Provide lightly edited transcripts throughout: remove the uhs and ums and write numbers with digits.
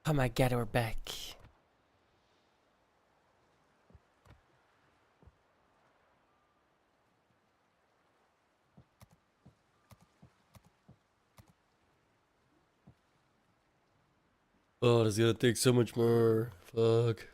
Oh my god, we're back. Oh, this is gonna take so much more. Fuck.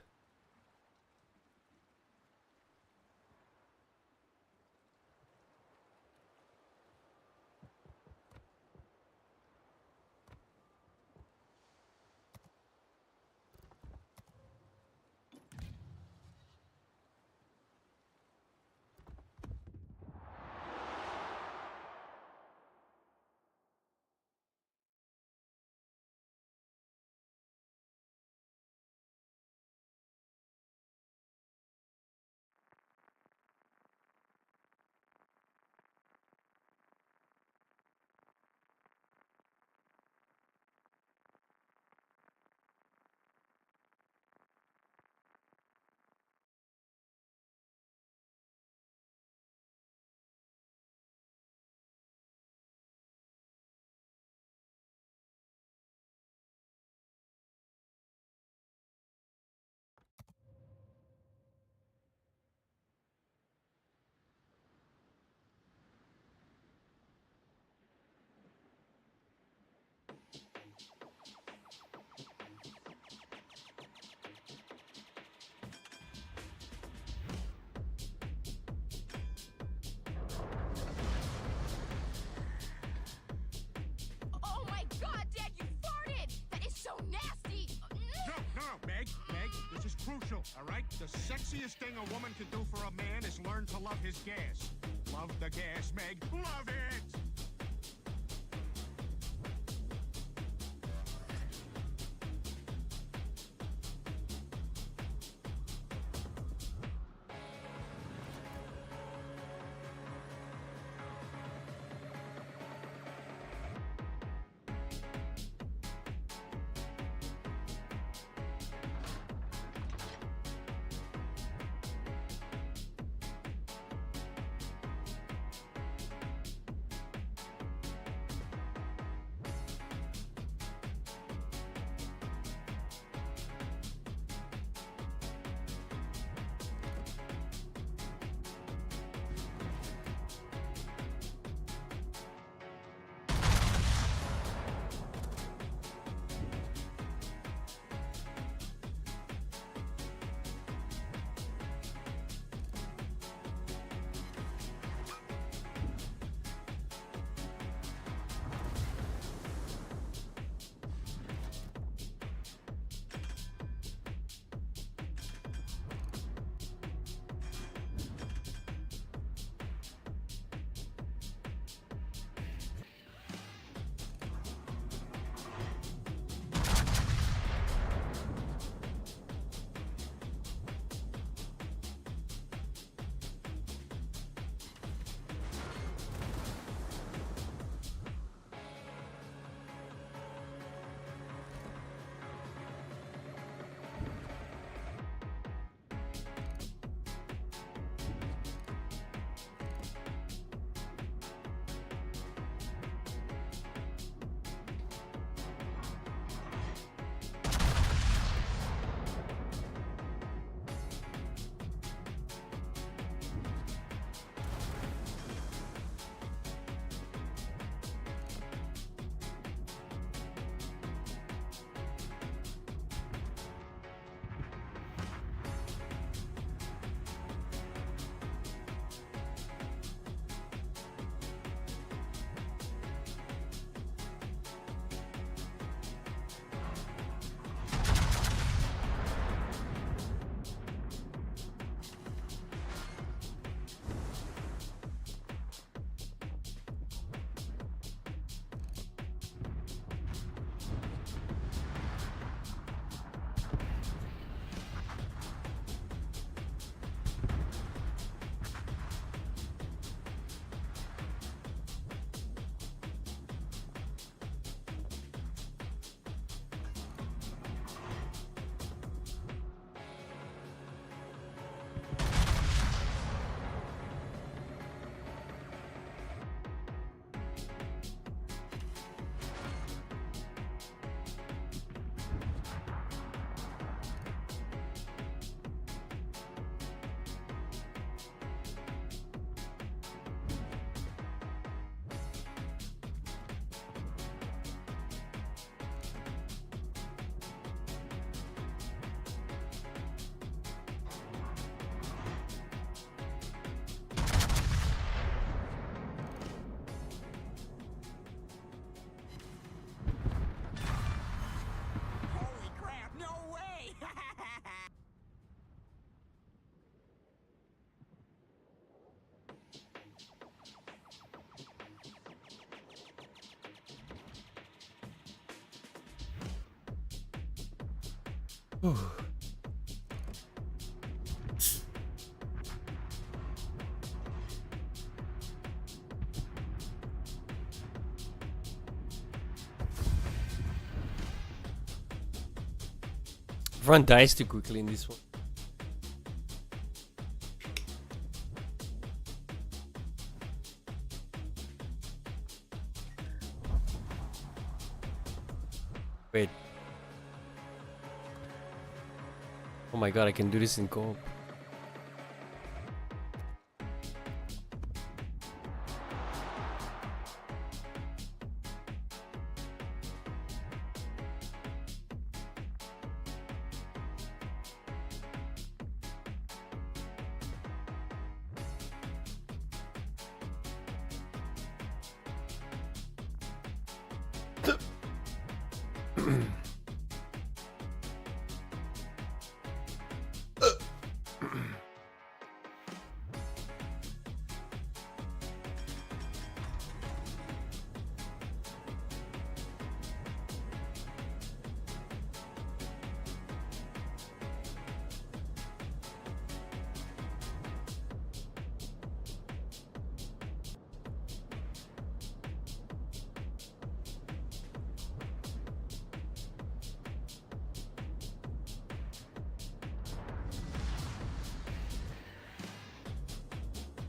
Oh my god, Dad, you farted! That is so nasty! No, Meg, this is crucial, all right? The sexiest thing a woman can do for a man is learn to love his gas. Love the gas, Meg. Love it! Everyone dies too quickly in this one. Wait. Oh my god, I can do this in co-op.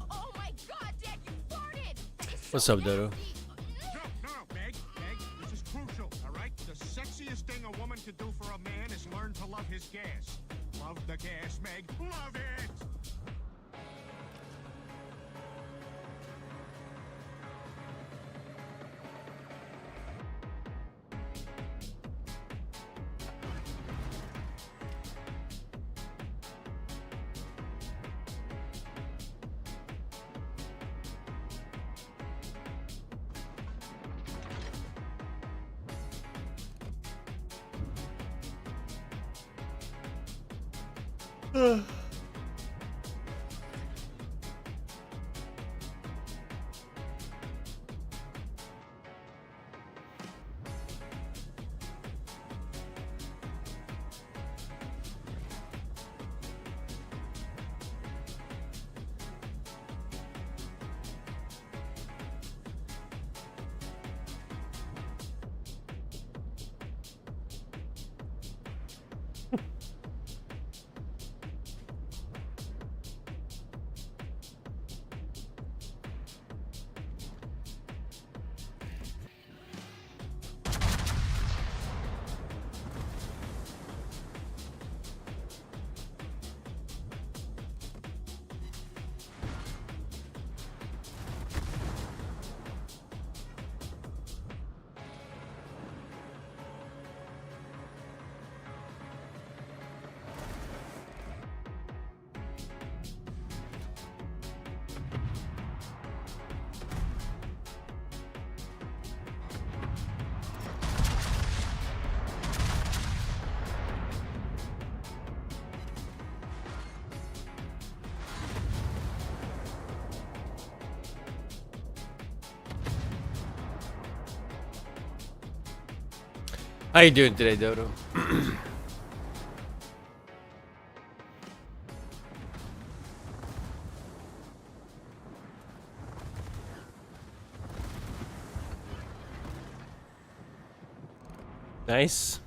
Oh my god, Dad, you farted! That is so What's up, Dodo? nasty. No, Meg, this is crucial, all right? The sexiest thing a woman could do for a man is learn to love his gas. Love the gas, Meg. Love it! How you doing today, Dodo? Nice.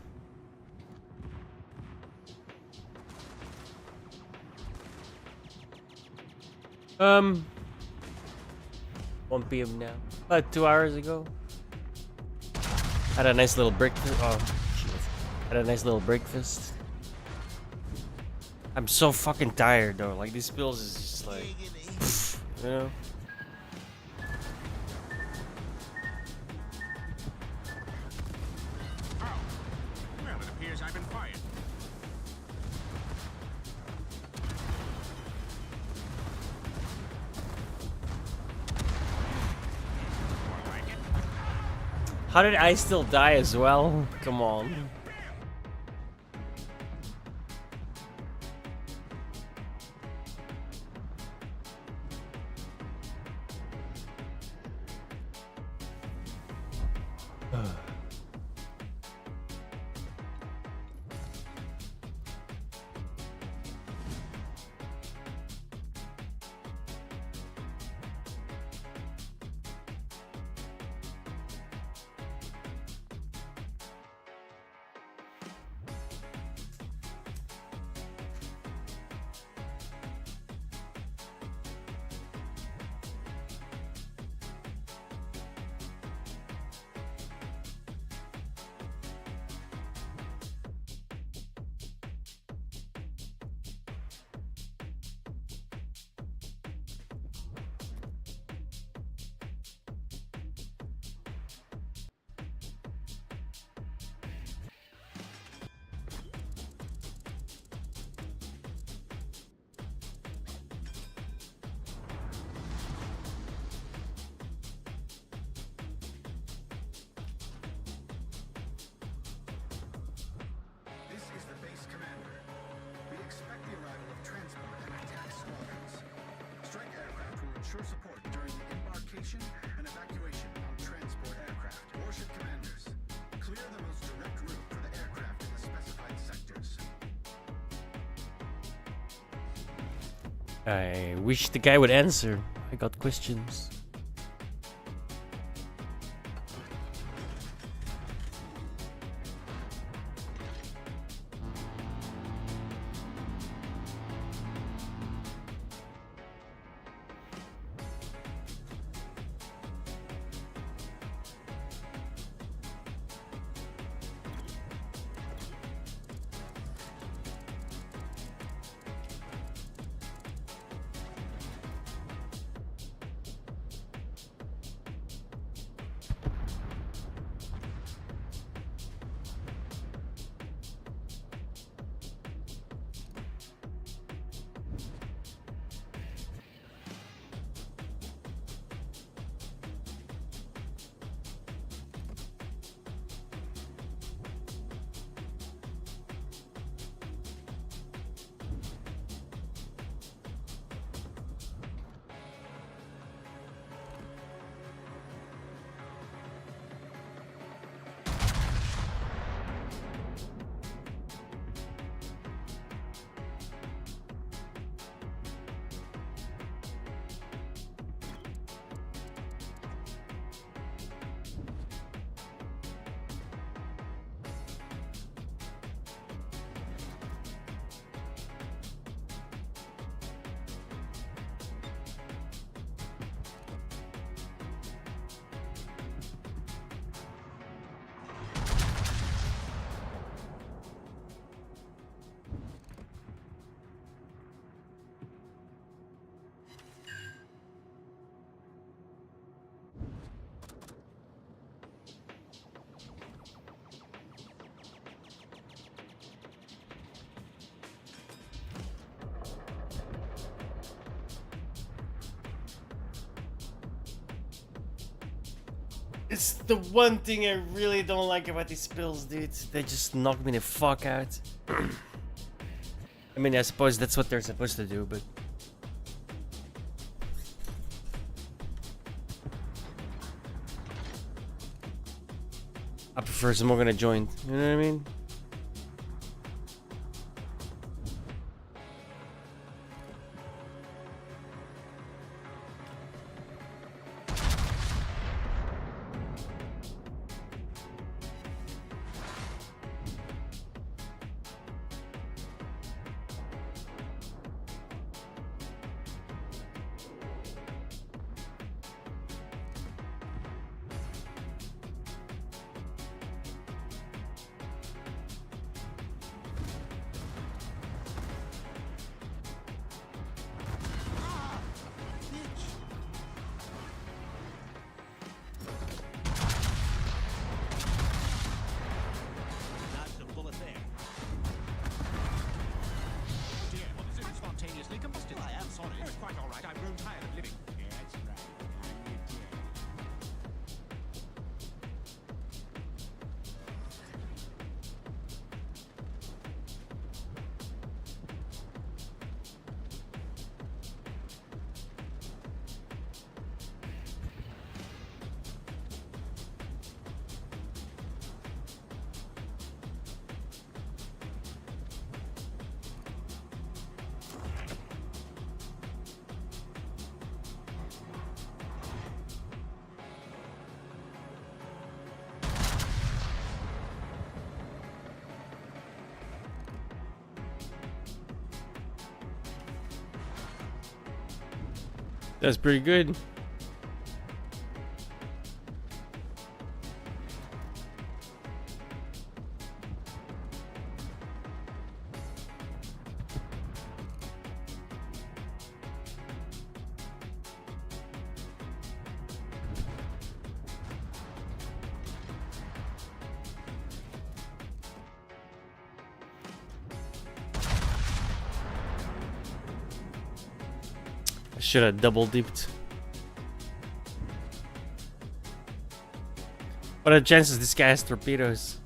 1 p.m. now. About 2 hours ago. Had a nice little breakfast. Oh, shit. Had a nice little breakfast. I'm so fucking tired though. Like these pills is just like, you know. Oh, well, it appears I've been fired. More like it. How did I still die as well? Come on. ensure support during the embarkation and evacuation on transport aircraft. Warship commanders, clear the most direct route for the aircraft in the specified sectors. I wish the guy would answer. I got questions. It's the one thing I really don't like about these spills, dude. They just knock me the fuck out. I mean, I suppose that's what they're supposed to do, but... I prefer smoking a joint, you know what I mean? That's pretty good. I should have double dipped. What are the chances this guy has torpedoes?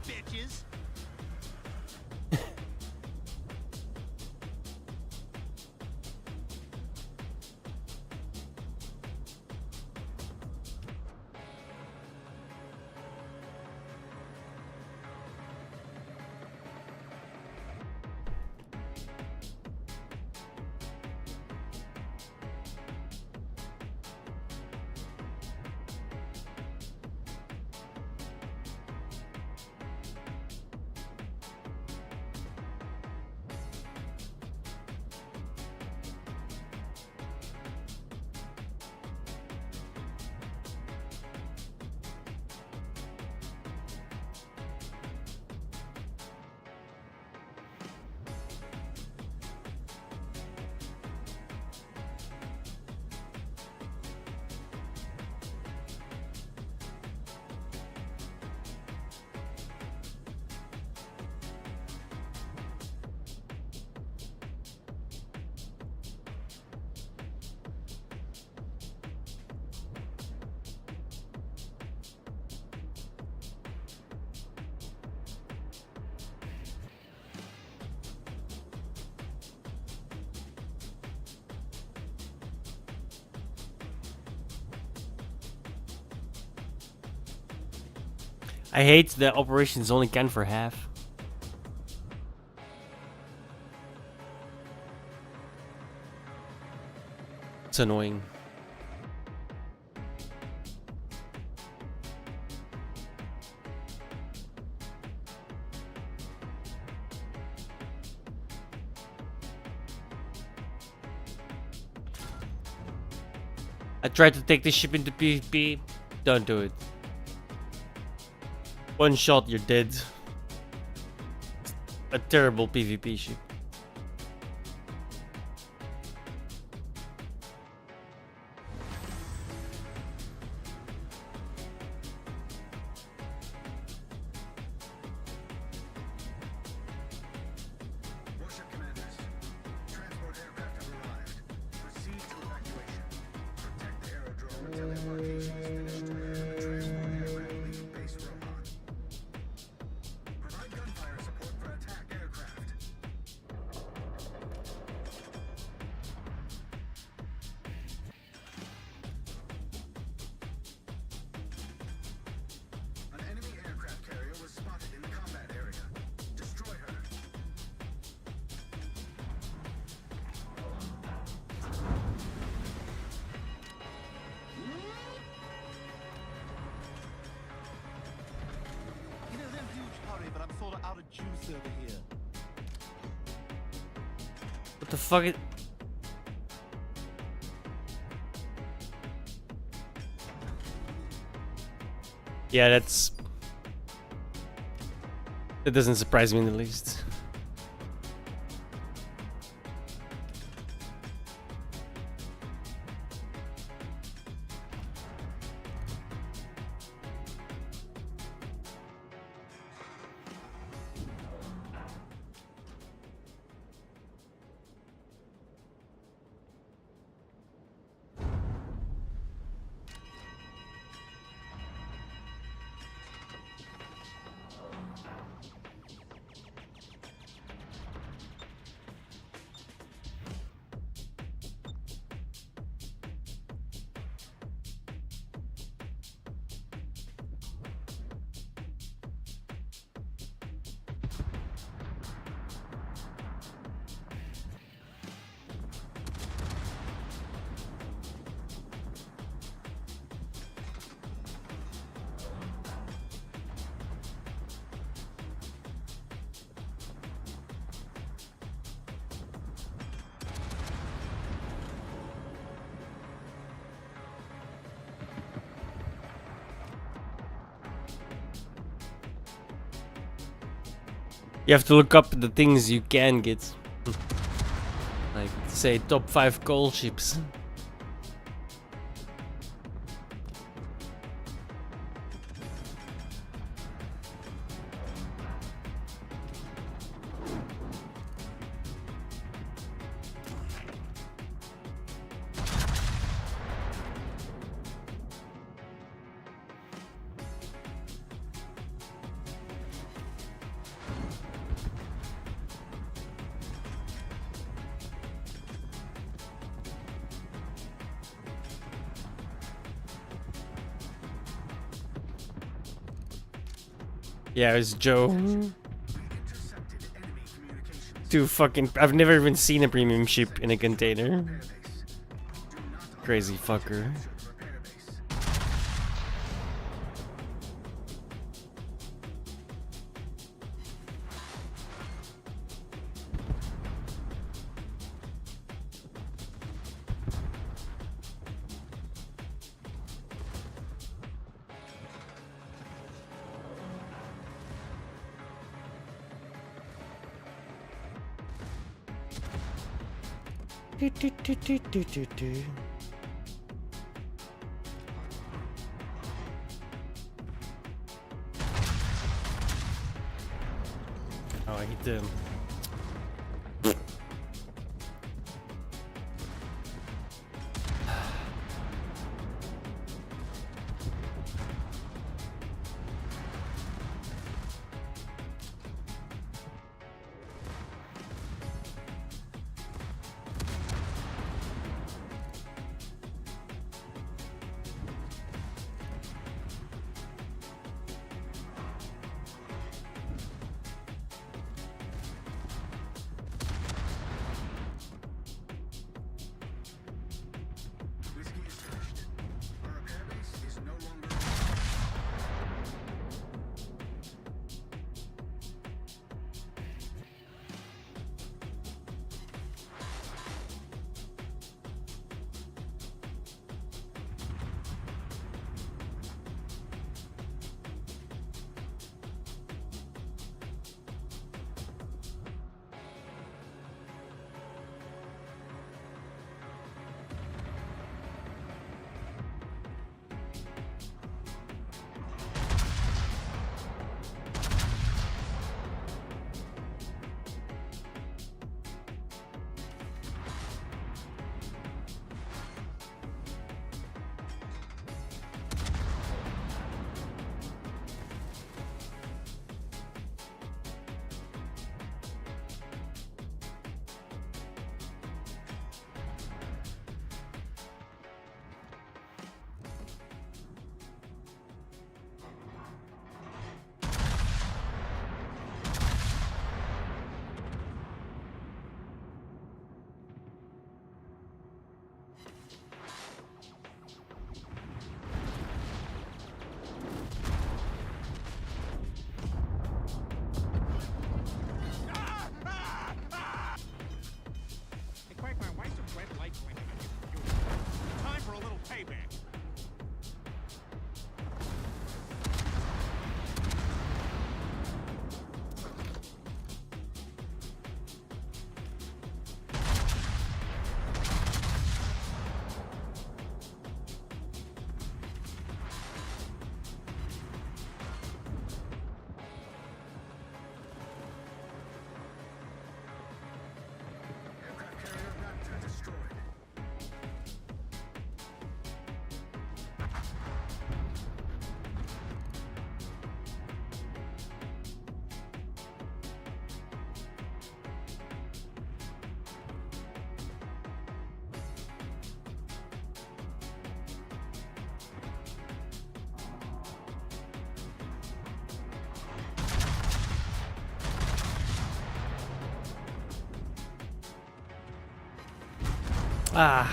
bitches. I hate that operations only can for half. It's annoying. I tried to take this ship into PvP. Don't do it. One shot, you're dead. A terrible PvP ship. Warship commanders, transport aircraft have arrived. Proceed to evacuation. Protect the aerodrome until embarkation is finished and the transport aircraft leave base Rohan. Provide gunfire support for attack aircraft. An enemy aircraft carrier was spotted in the combat area. Destroy her. In a real huge hurry, but I'm sort of out of juice over here. What the fuck? Yeah, that doesn't surprise me in the least. You have to look up the things you can get. Like, say, top 5 coal ships. Yeah, it was Joe. We intercepted enemy communications. Dude, fucking. I've never even seen a premium ship in a container. Repair base. Do not Crazy fucker. your repair base. Do, do, do, do, do, do, do. Oh, I hit them. Whiskey is finished. Our repair base is no longer. Hey, Quagmire, why is the red light blinking on your computer? Time for a little payback. Aircraft carrier Raptor destroyed. Ah.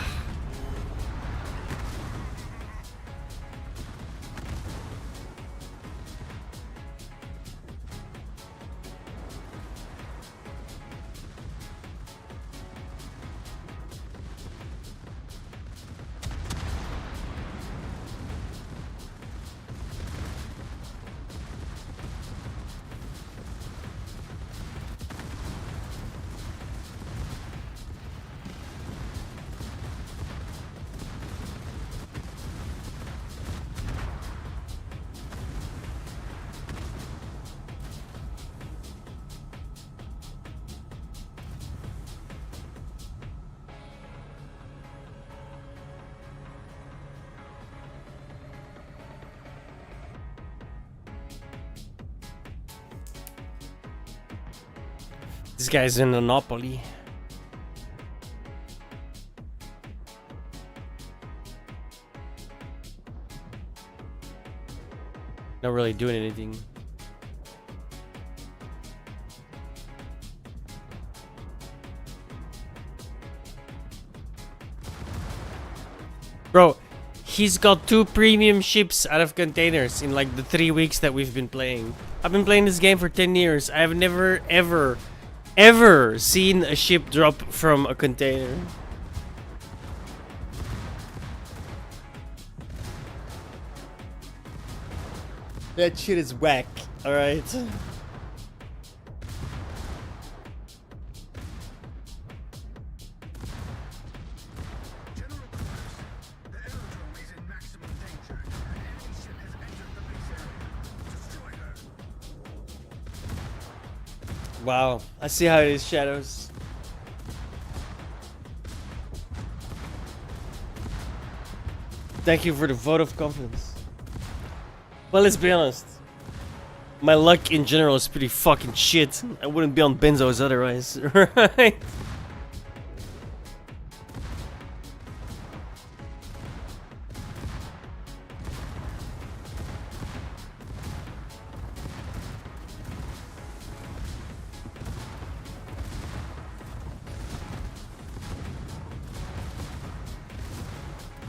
This guy's in Monopoly. Not really doing anything. Bro, he's got 2 premium ships out of containers in like the 3 weeks that we've been playing. I've been playing this game for 10 years. I've never, ever seen a ship drop from a container. That shit is whack, alright? General Quarters. The aerodrome is in maximum danger. An enemy ship has entered the base area. Destroy her. Wow, I see how it is, Shadows. Thank you for the vote of confidence. Well, let's be honest. My luck in general is pretty fucking shit. I wouldn't be on benzos otherwise, right?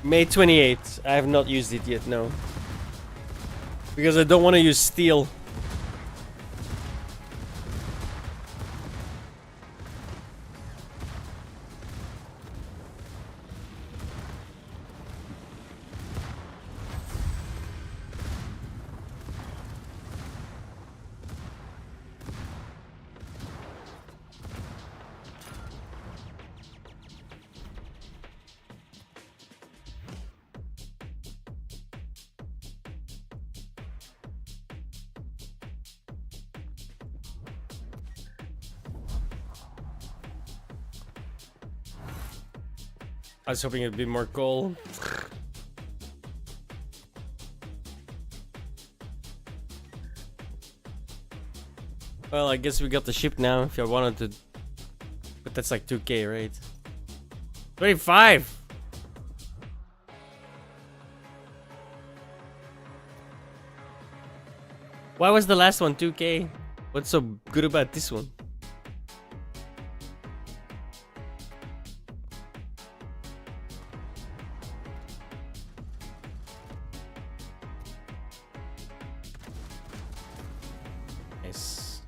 May 28th. I have not used it yet, no. Because I don't want to use steel. I was hoping it'd be more coal. Well, I guess we got the ship now if I wanted to. But that's like 2k, right? 25! Why was the last one 2k? What's so good about this one? Nice.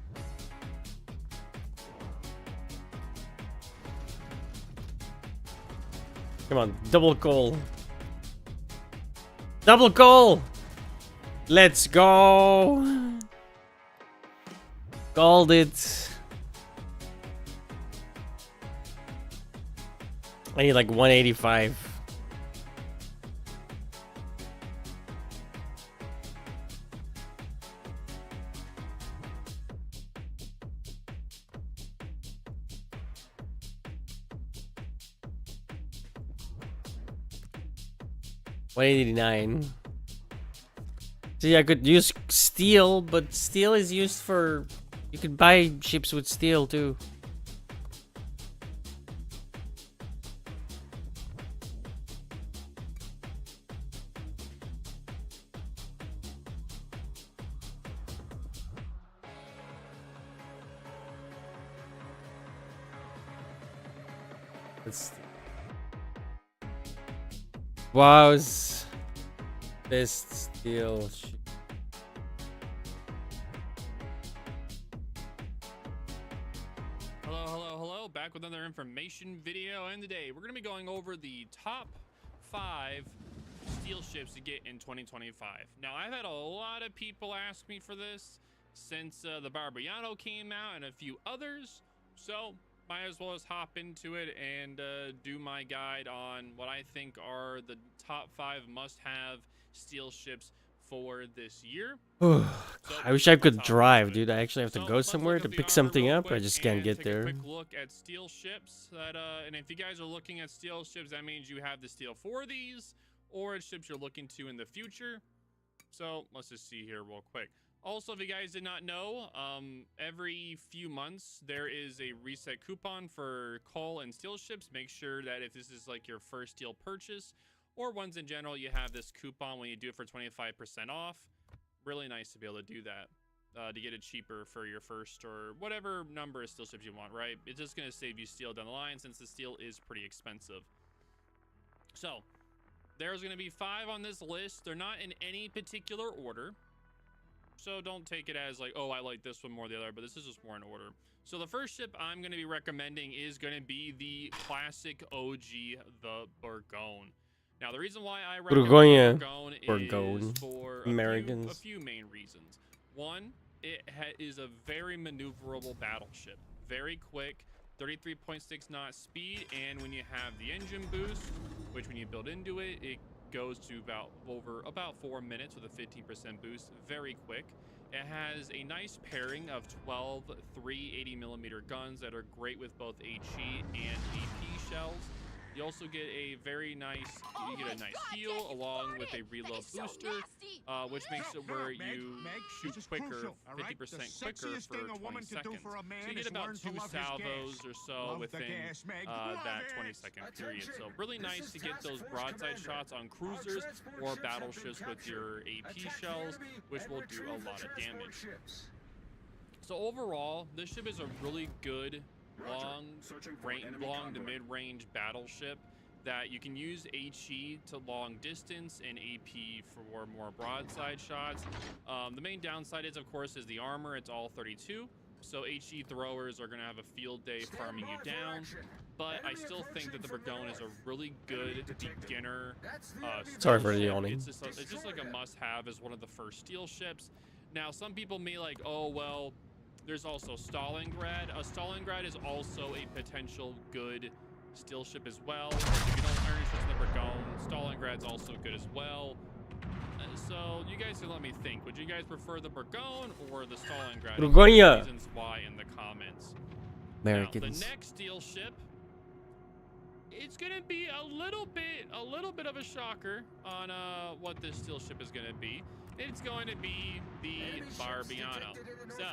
Come on, double coal. Double coal! Let's go! Called it. I need like 185. $189. See, I could use steel, but steel is used for... You could buy ships with steel too. Let's... Wow's best steel ship. Hello, back with another information video, and today we're going to be going over the top 5 steel ships to get in 2025. Now, I've had a lot of people ask me for this since the Barbiano came out and a few others, so might as well just hop into it and do my guide on what I think are the top 5 must-have steel ships for this year. I wish I could drive, dude. I actually have to go somewhere to pick something up. I just can't get there. Take a quick look at steel ships that, and if you guys are looking at steel ships, that means you have the steel for these, or it's ships you're looking to in the future. So let's just see here real quick. Also, if you guys did not know, every few months there is a reset coupon for coal and steel ships. Make sure that if this is like your first steel purchase, or ones in general, you have this coupon when you do it for 25% off. Really nice to be able to do that, to get it cheaper for your first or whatever number of steel ships you want, right? It's just going to save you steel down the line since the steel is pretty expensive. So, There's going to be 5 on this list. They're not in any particular order. So don't take it as like, oh, I like this one more than the other, but this is just more in order. So the first ship I'm going to be recommending is going to be the classic OG, the Bourgogne. Now, the reason why I recommend Bourgogne is for a few main reasons. One, it is a very maneuverable battleship. Very quick, 33.6 knot speed, and when you have the engine boost, which when you build into it, it goes to about 4 minutes with a 15% boost. Very quick. It has a nice pairing of 12 380mm guns that are great with both HE and AP shells. You also get a very nice, you get a nice heal along with a reload booster, which makes it where you shoot quicker, 50% quicker for 20 seconds. So you get about 2 salvos or so within that 20-second period. So really nice to get those broadside shots on cruisers or battleships with your AP shells, which will do a lot of damage. So overall, this ship is a really good long to mid-range battleship that you can use HE to long distance and AP for more broadside shots. The main downside is, of course, is the armor. It's all 32, so HE throwers are going to have a field day farming you down. But I still think that the Bourgogne is a really good beginner. Sorry for yawning. It's just like a must-have as one of the first steel ships. Now, some people may like, oh well. There's also Stalingrad. Stalingrad is also a potential good steel ship as well. If you don't earn ships in the Bourgogne, Stalingrad's also good as well. So you guys can let me think. Would you guys prefer the Bourgogne or the Stalingrad? Bourgogne. Reasons why in the comments. Americans. Now, the next steel ship, it's gonna be a little bit of a shocker on what this steel ship is gonna be. It's going to be the Barbiano. So,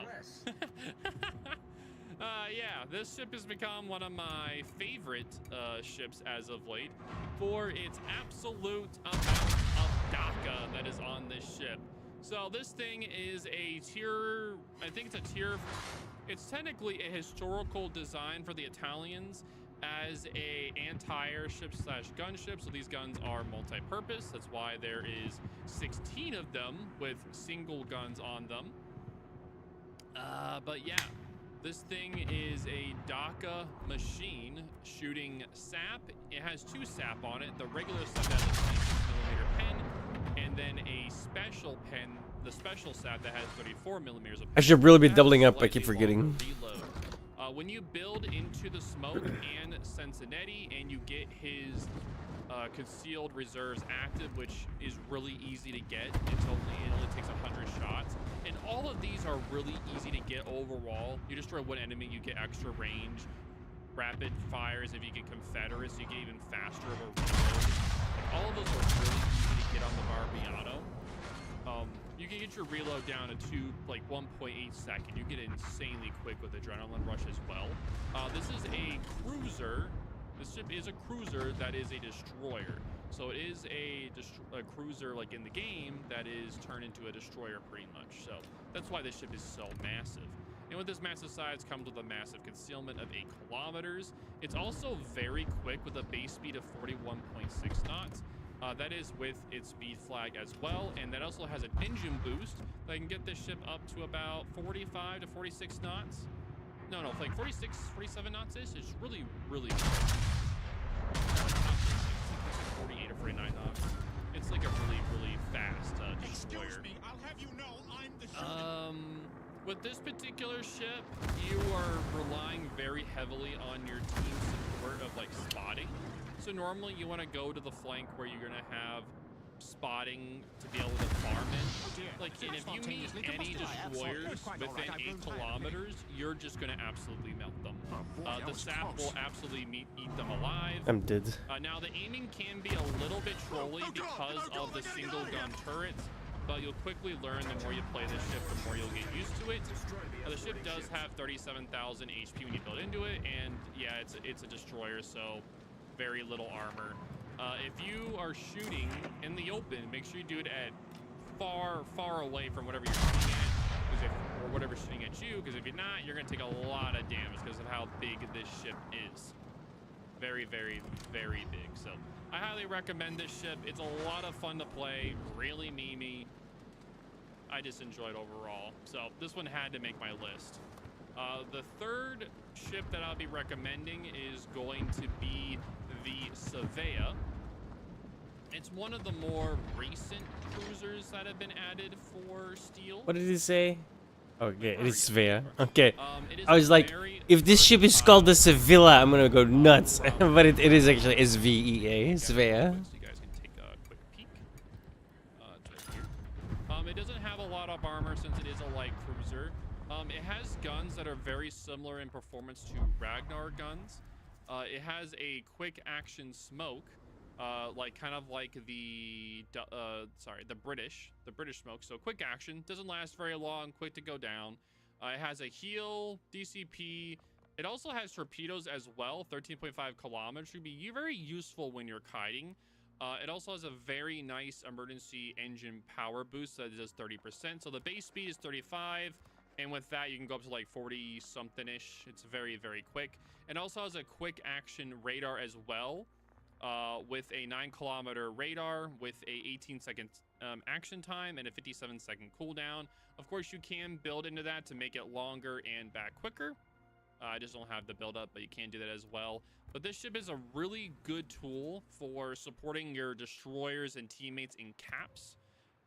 yeah, this ship has become one of my favorite ships as of late for its absolute amount of DACA that is on this ship. So this thing is a tier, I think it's a tier, it's technically a historical design for the Italians as a anti-airship slash gunship. So these guns are multi-purpose. That's why there is 16 of them with single guns on them. But yeah, this thing is a DACA machine shooting SAP. It has 2 SAP on it. The regular SAP has a 26mm pen, and then a special pen, the special SAP that has 34mm of pen. I should really be doubling up. I keep forgetting. When you build into the Smoke and Cincinnati and you get his concealed reserves active, which is really easy to get, it only takes 100 shots, and all of these are really easy to get overall. You destroy one enemy, you get extra range, rapid fires. If you get Confederates, you get even faster of a reload. Like, all of those are really easy to get on the Barbiano. You can get your reload down to 1.8 seconds. You get insanely quick with Adrenaline Rush as well. This is a cruiser. This ship is a cruiser that is a destroyer. So it is a cruiser like in the game that is turned into a destroyer pretty much. So that's why this ship is so massive. And with this massive size comes with a massive concealment of 8 kilometers. It's also very quick with a base speed of 41.6 knots. That is with its speed flag as well, and that also has an engine boost that can get this ship up to about 45 to 46 knots. No, like 46, 47 knots ish. It's really, really fast. 48 or 49 knots. It's like a really, really fast destroyer. Excuse me, I'll have you know I'm the shooter. With this particular ship, you are relying very heavily on your team support of like spotting. So normally you want to go to the flank where you're going to have spotting to be able to farm it. Like, and if you meet any destroyers within 8 kilometers, you're just going to absolutely melt them. The SAP will absolutely eat them alive. I'm dead. Now the aiming can be a little bit trolly because of the single gun turrets, but you'll quickly learn the more you play this ship, the more you'll get used to it. The ship does have 37,000 HP when you build into it, and yeah, it's a destroyer, so very little armor. If you are shooting in the open, make sure you do it at far away from whatever you're shooting at, or whatever's shooting at you, because if you're not, you're going to take a lot of damage because of how big this ship is. very, very, very big. So I highly recommend this ship. It's a lot of fun to play, really memey. I just enjoyed overall. So this one had to make my list. The third ship that I'll be recommending is going to be the Savea. It's one of the more recent cruisers that have been added for Steel. What did he say? Okay, it is Svea. Okay. It is I was like, very if this ship is called the versatile. Sevilla, I'm gonna go nuts. But it is actually SVEA, Svea. So you guys can take a quick peek. It's right here. It doesn't have a lot of armor since it is a light cruiser. It has guns that are very similar in performance to Ragnar guns. It has a quick action smoke, kind of like the British smoke. So quick action, doesn't last very long, quick to go down. It has a heal, DCP. It also has torpedoes as well, 13.5 kilometers. Should be very useful when you're kiting. It also has a very nice emergency engine power boost that does 30%. So the base speed is 35. And with that, you can go up to like 40 something-ish. It's very, very quick. And also has a quick action radar as well, with a 9-kilometer radar with a 18-second action time and a 57-second cooldown. Of course, you can build into that to make it longer and back quicker. I just don't have the build up, but you can do that as well. But this ship is a really good tool for supporting your destroyers and teammates in caps,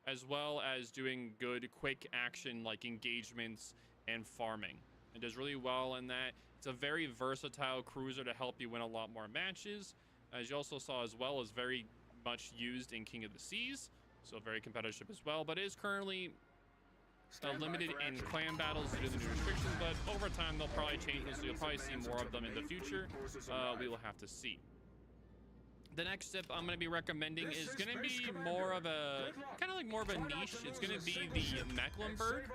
as well as doing good quick action like engagements and farming. It does really well in that. It's a very versatile cruiser to help you win a lot more matches. As you also saw as well, is very much used in King of the Seas, so a very competitive ship as well, but it is currently limited in clan battles due to the new restrictions, but over time they'll probably change this, so you'll probably see more of them in the future. We will have to see. The next ship I'm going to be recommending is going to be more of a more of a niche. It's going to be the Mecklenburg.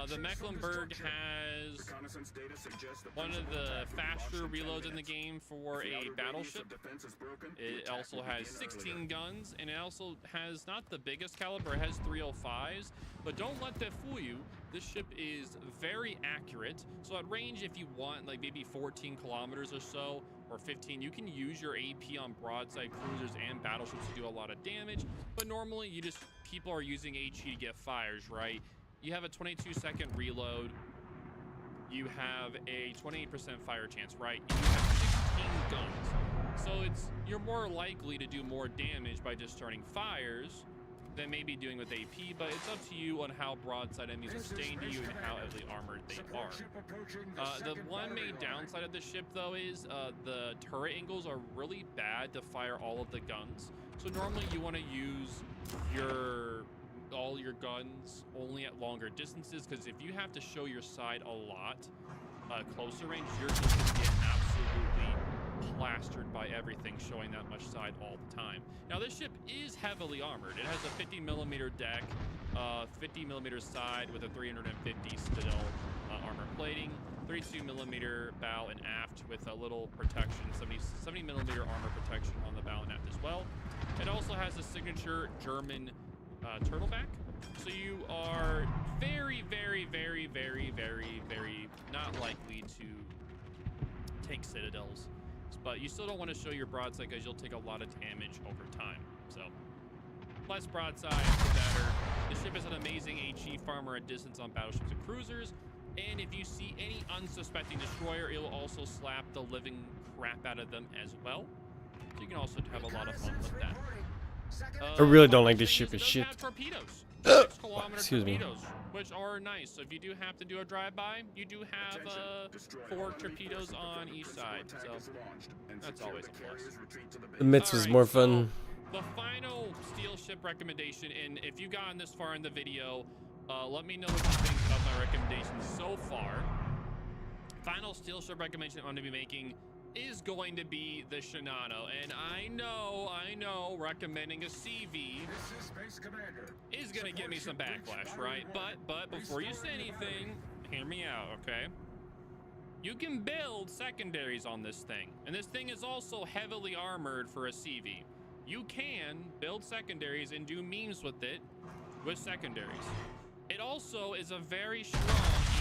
The Mecklenburg has one of the faster reloads in the game for a battleship. It also has 16 guns, and it also has not the biggest caliber. It has 305s, but don't let that fool you. This ship is very accurate. So at range, if you want like maybe 14 kilometers or so, or 15, you can use your AP on broadside cruisers and battleships to do a lot of damage, but normally people are using HE to get fires, right? You have a 22-second reload, you have a 28% fire chance, right? You have 16 guns, so you're more likely to do more damage by just starting fires than maybe doing with AP, but it's up to you on how broadside enemies are staying to you and how heavily armored they are. The one main downside of the ship, though, is the turret angles are really bad to fire all of the guns. So normally you want to use all your guns only at longer distances, because if you have to show your side a lot closer range, you're just going to get absolutely plastered by everything showing that much side all the time. Now this ship is heavily armored. It has a 50mm deck, 50mm side with a 350 Citadel armor plating, 32mm bow and aft with a little protection, 70mm armor protection on the bow and aft as well. It also has a signature German turtleback. So you are very, very, very, very, very, very not likely to take Citadels. But you still don't want to show your broadside because you'll take a lot of damage over time. So less broadside, the better. The ship is an amazing HE farmer at distance on battleships and cruisers. And if you see any unsuspecting destroyer, it will also slap the living crap out of them as well. So you can also have a lot of fun with that. I really don't like this ship as shit. Torpedoes. 6-kilometer Excuse me. torpedoes, which are nice. So if you do have to do a drive-by, you do have 4 torpedoes on each side. So that's always a plus. The Mitz was more fun. So the final steel ship recommendation, and if you've gotten this far in the video, let me know what you think of my recommendations so far. Final steel ship recommendation I'm going to be making is going to be the Shinano, and I know recommending a CV is gonna give me some backlash, right? But before you say anything, hear me out, okay? You can build secondaries on this thing, and this thing is also heavily armored for a CV. You can build secondaries and do memes with it with secondaries. It also is a very strong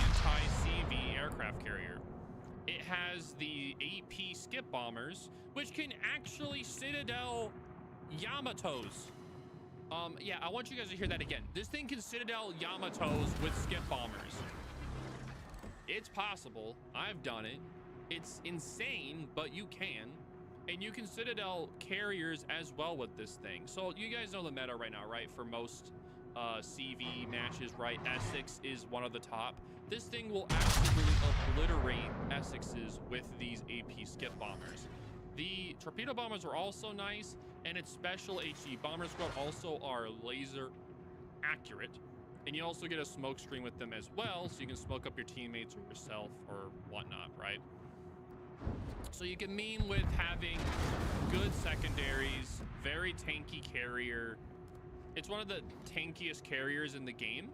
anti-CV aircraft carrier. it has the AP skip bombers, which can actually Citadel Yamatos. Yeah, I want you guys to hear that again. This thing can Citadel Yamatos with skip bombers. It's possible. I've done it. It's insane, but you can. And you can Citadel carriers as well with this thing. So you guys know the meta right now, right? For most CV matches, right? Essex is one of the top. This thing will absolutely obliterate Essexes with these AP skip bombers. The torpedo bombers are also nice, and its special HE bomber squad also are laser accurate. And you also get a smoke screen with them as well, so you can smoke up your teammates or yourself or whatnot, right? So you can meme with having good secondaries, very tanky carrier. It's one of the tankiest carriers in the game,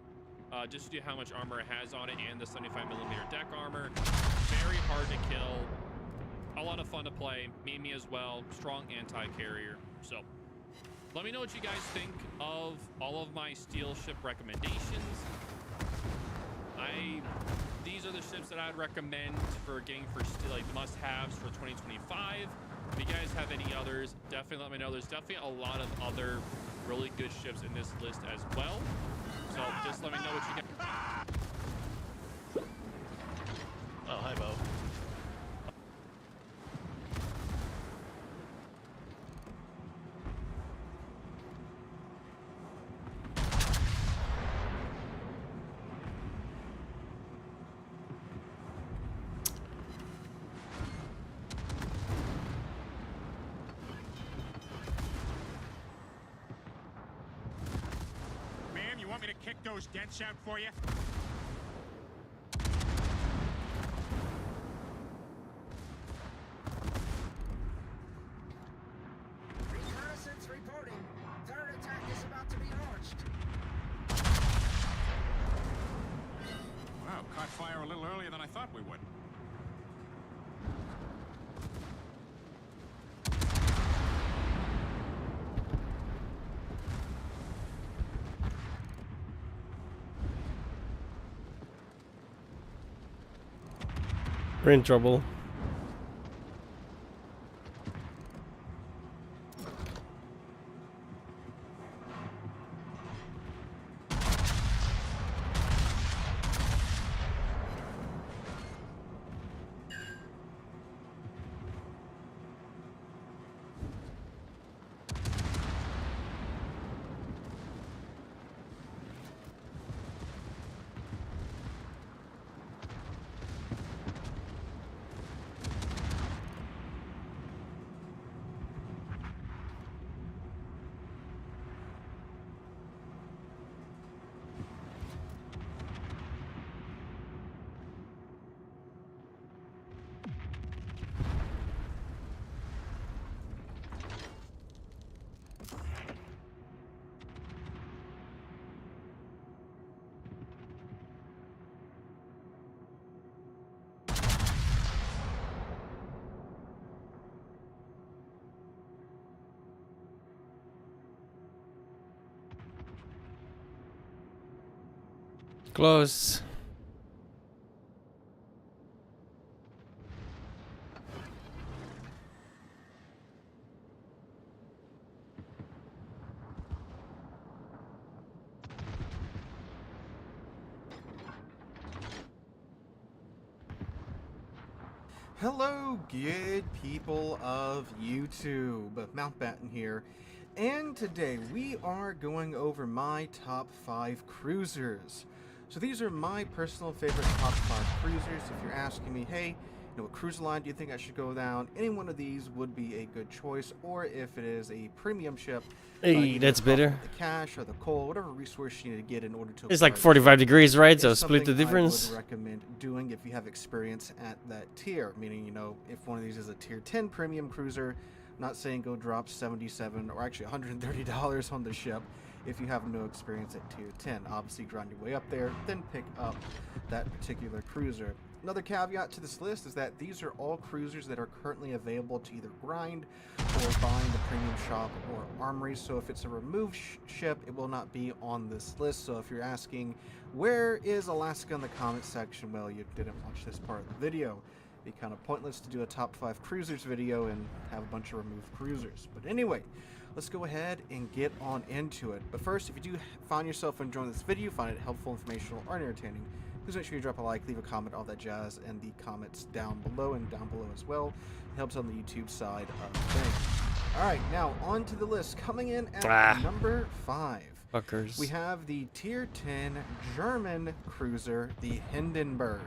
just due to how much armor it has on it and the 75mm deck armor. Very hard to kill. A lot of fun to play. Mimi as well. Strong anti-carrier. So let me know what you guys think of all of my steel ship recommendations. These are the ships that I'd recommend for getting for like must-haves for 2025. If you guys have any others, definitely let me know. There's definitely a lot of other really good ships in this list as well. So just let me know what you get. Oh, hi, Bo. Ma'am, you want me to kick those dents out for you? Reconnaissance reporting. Third attack is about to be launched. Wow, caught fire a little earlier than I thought we would. We're in trouble. Close. Hello, good people of YouTube. Mountbatten here, and today we are going over my top 5 cruisers. So these are my personal favorite top 5 cruisers. If you're asking me, hey, what cruiser line do you think I should go down? Any one of these would be a good choice, or if it is a premium ship, Hey, either that's cost better. the cash or the coal, whatever resource you need to get in order to. It's like acquire 45 degrees, right? So it's split the something difference. I would recommend doing if you have experience at that tier. Meaning, if one of these is a tier 10 premium cruiser, I'm not saying go drop $77 or actually $130 on the ship if you have no experience at tier 10. Obviously, grind your way up there, then pick up that particular cruiser. Another caveat to this list is that these are all cruisers that are currently available to either grind or buy in the premium shop or armory. So if it's a removed ship, it will not be on this list. So if you're asking, where is Alaska in the comment section? Well, you didn't watch this part of the video. Be kind of pointless to do a top 5 cruisers video and have a bunch of removed cruisers. But anyway, let's go ahead and get on into it. But first, if you do find yourself enjoying this video, find it helpful, informational, or entertaining, please make sure you drop a like, leave a comment, all that jazz, and the comments down below and down below as well. It helps on the YouTube side of things. Alright, now on to the list. Coming in at number 5. Fuckers. We have the Tier 10 German cruiser, the Hindenburg.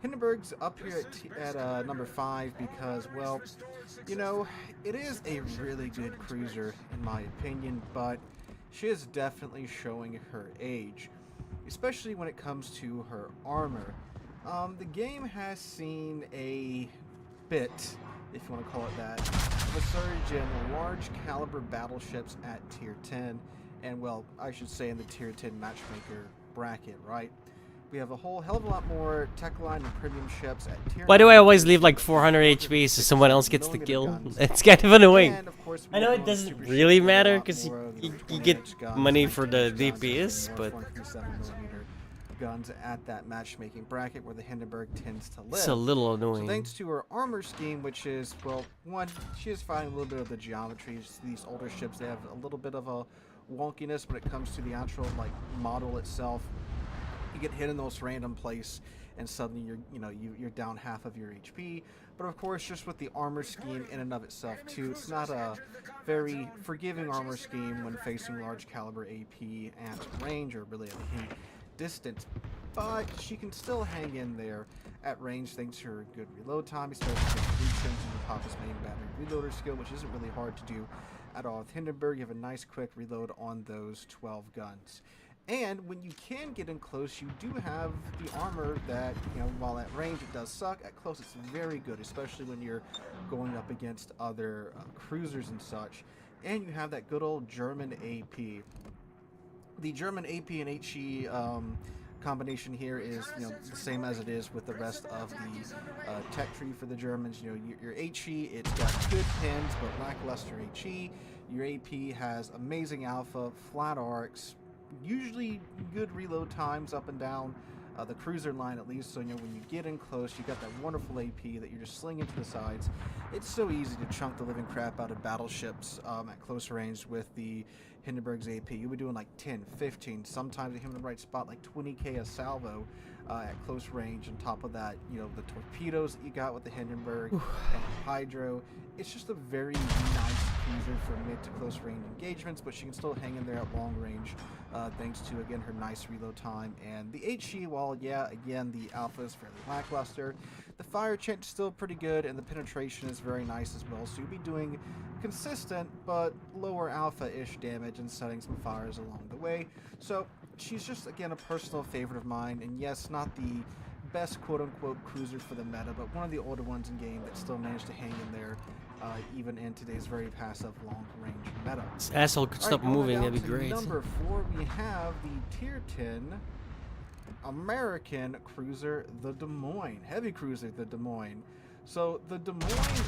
Hindenburg's up here at number 5 because, well, you know, it is a really good cruiser in my opinion, but she is definitely showing her age, especially when it comes to her armor. The game has seen a bit, if you want to call it that, of a surge in large caliber battleships at Tier 10, and, well, I should say in the Tier 10 matchmaker bracket, right? We have a whole hell of a lot more tech line and premium ships at Tier 9. Why do I always leave like 400 HP so someone else gets the kill? It's kind of annoying. And, of course, I know we it have doesn't super really ships with a matter lot because more of the you 20 get inch guns, money 19 for the inch guns, DPS, and but 157mm guns at that matchmaking bracket where the Hindenburg tends to live. it's a little So annoying. thanks to her armor scheme, which is, well, one, she is finding a little bit of the geometry. These older ships, they have a little bit of a wonkiness when it comes to the actual, like, model itself. You get hit in those random place, and suddenly you're down half of your HP. But of course, just with the armor scheme in and of itself too, it's not a very forgiving armor scheme when facing large caliber AP at range, or really at any distance. But she can still hang in there at range thanks to her good reload time, especially with Legions and the Papa's main battery reloader skill, which isn't really hard to do at all. With Hindenburg, you have a nice quick reload on those 12 guns. And when you can get in close, you do have the armor that, you know, while at range it does suck, at close it's very good, especially when you're going up against other cruisers and such. And you have that good old German AP. The German AP and HE combination here is, you know, the same as it is with the rest of the tech tree for the Germans. You know, your HE, it's got good pins, but lackluster HE. Your AP has amazing alpha, flat arcs, usually good reload times up and down the cruiser line at least, so you know when you get in close you got that wonderful AP that you're just slinging to the sides. It's so easy to chunk the living crap out of battleships at close range with the Hindenburg's AP. You'll be doing like 10, 15, sometimes you hit in the right spot like 20k a salvo at close range. On top of that, you know, the torpedoes that you got with the Hindenburg and Hydro. It's just a very nice cruiser for mid to close range engagements, but she can still hang in there at long range thanks to, again, her nice reload time. And the HE, while, yeah, again, the alpha is fairly lackluster, the fire chance is still pretty good, and the penetration is very nice as well. So you'll be doing consistent but lower alpha-ish damage and setting some fires along the way. So she's just, again, a personal favorite of mine, and yes, not the best quote-unquote cruiser for the meta, but one of the older ones in game that still managed to hang in there even in today's very passive long-range meta. This asshole could stop moving, that'd be great. Number 4, we have the Tier 10 American cruiser, the Des Moines. Heavy cruiser, the Des Moines. So the Des Moines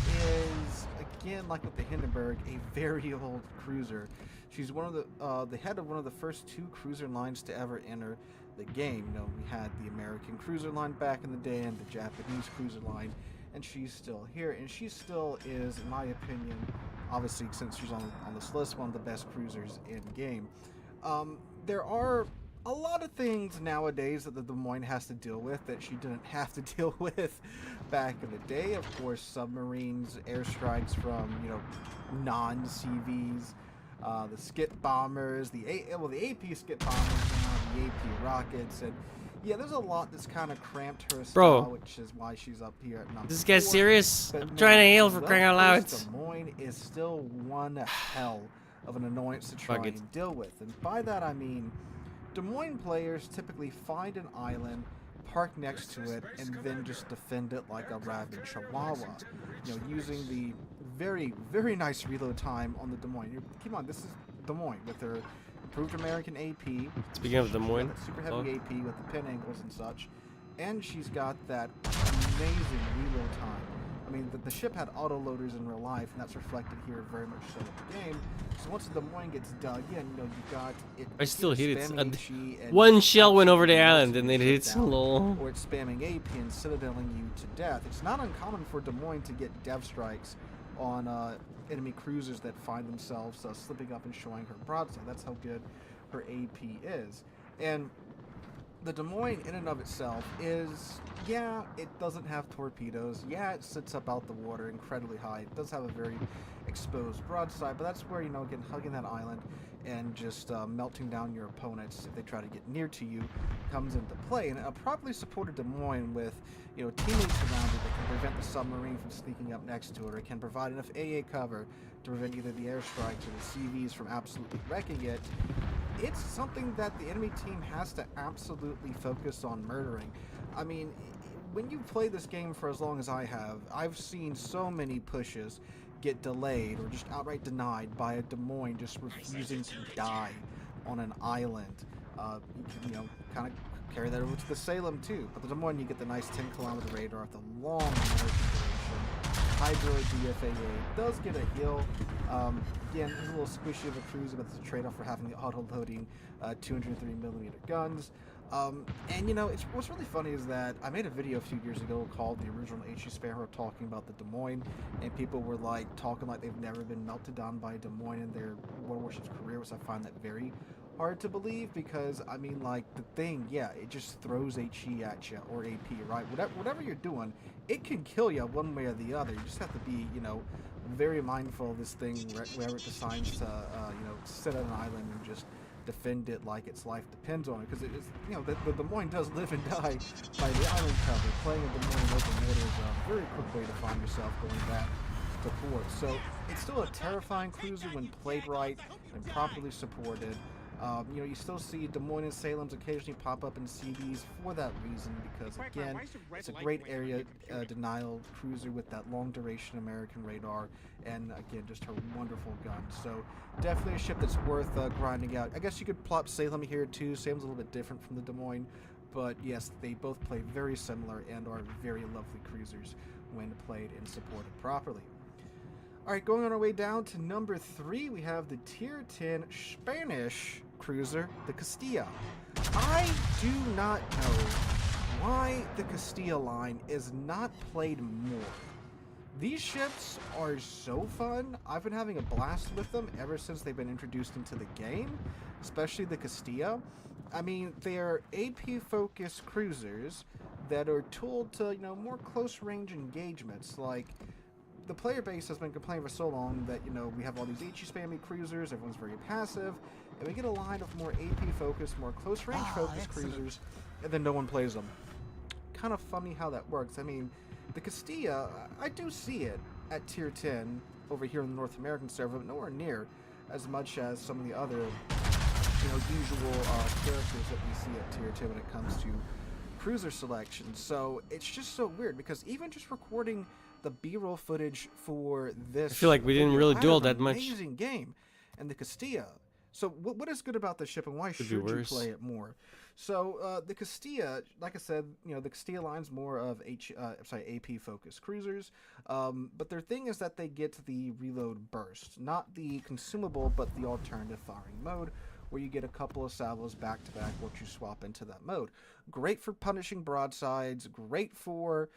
is, again, like with the Hindenburg, a very old cruiser. She's one of the head of one of the first 2 cruiser lines to ever enter the game. You know, we had the American cruiser line back in the day and the Japanese cruiser line, and she's still here, and she still is, in my opinion, obviously since she's on this list, one of the best cruisers in game. There are a lot of things nowadays that the Des Moines has to deal with that she didn't have to deal with back in the day. Of course, submarines, airstrikes from, you know, non-CVs, the skip bombers, the AP skip bombers now, the AP rockets, and yeah, there's a lot that's kind of cramped her style, which is why she's up here at number 4. This guy's serious? But I'm trying to hail for crying out loud. Des Moines is still one hell of an annoyance to try and deal with, and by that I mean Des Moines players typically find an island, park next to it, and then just defend it like a rabid chihuahua. You know, using the very, very nice reload time on the Des Moines. Keep on, this is Des Moines with her improved American AP. Speaking of Des Moines, super heavy AP with the pin angles and such, and she's got that amazing reload time I mean, the ship had autoloaders in real life, and that's reflected here very much so in the game. So once the Des Moines gets dug in, you know, you got it. I still hit it. spamming HE and One shell went over the absolutely island and it melting hits. shit down, Lol. or it's spamming AP and citadeling you to death. It's not uncommon for Des Moines to get dev strikes on enemy cruisers that find themselves slipping up and showing her broadside. That's how good her AP is. And the Des Moines in and of itself is, yeah, it doesn't have torpedoes. Yeah, it sits up out the water incredibly high. It does have a very exposed broadside, but that's where, you know, again, hugging that island and just melting down your opponents if they try to get near to you comes into play. And a properly supported Des Moines with, you know, teammates around it that can prevent the submarine from sneaking up next to it, or can provide enough AA cover to prevent either the airstrikes or the CVs from absolutely wrecking it. It's something that the enemy team has to absolutely focus on murdering. I mean, when you play this game for as long as I have, I've seen so many pushes get delayed or just outright denied by a Des Moines just refusing to die on an island. You can, you know, kind of carry that over to the Salem too. But the Des Moines, you get the nice 10-kilometer radar with the long duration. Hydro DFAA does get a heal. Again, it's a little squishy of a cruiser, but it's a trade-off for having the auto-loading 203mm guns. And you know, what's really funny is that I made a video a few years ago called the original HE Sparrow talking about the Des Moines, and people were like talking like they've never been melted down by a Des Moines in their World Warships career, which I find that very hard to believe, because I mean, like, the thing, yeah, it just throws HE at you, or AP, right? Whatever you're doing, it can kill you one way or the other. You just have to be, you know, very mindful of this thing wherever it decides to, you know, sit on an island and just defend it like its life depends on it, because it is, you know, the Des Moines does live and die by the island cover. Playing a Des Moines open water is a very quick way to find yourself going back to port. So it's still a terrifying cruiser when played right and properly supported. You know, you still see Des Moines and Salem's occasionally pop up in CVs for that reason, because again, it's a great area denial cruiser with that long duration American radar, and again, just her wonderful gun. So definitely a ship that's worth grinding out. I guess you could plop Salem here too. Salem's a little bit different from the Des Moines, but yes, they both play very similar and are very lovely cruisers when played and supported properly. Alright, going on our way down to number 3, we have the Tier 10 Spanish cruiser, the Castilla. I do not know why the Castilla line is not played more. These ships are so fun. I've been having a blast with them ever since they've been introduced into the game, especially the Castilla. I mean, they're AP-focused cruisers that are tooled to, you know, more close-range engagements, like the player base has been complaining for so long that, you know, we have all these HE spammy cruisers, everyone's very passive, and we get a line of more AP focused, more close range focused cruisers, and then no one plays them. Kind of funny how that works. I mean, the Castilla, I do see it at tier 10 over here in the North American server, but nowhere near as much as some of the other, you know, usual characters that we see at tier 10 when it comes to cruiser selection. So it's just so weird, because even just recording the B-roll footage for this, I feel like we didn't really do all that much. Amazing game, and the Castilla. So what is good about this ship, and why should you play it more? So the Castilla, like I said, you know, the Castilla line's more of AP focused cruisers, but their thing is that they get the reload burst, not the consumable, but the alternative firing mode, where you get a couple of salvos back to back once you swap into that mode. Great for punishing broadsides, great for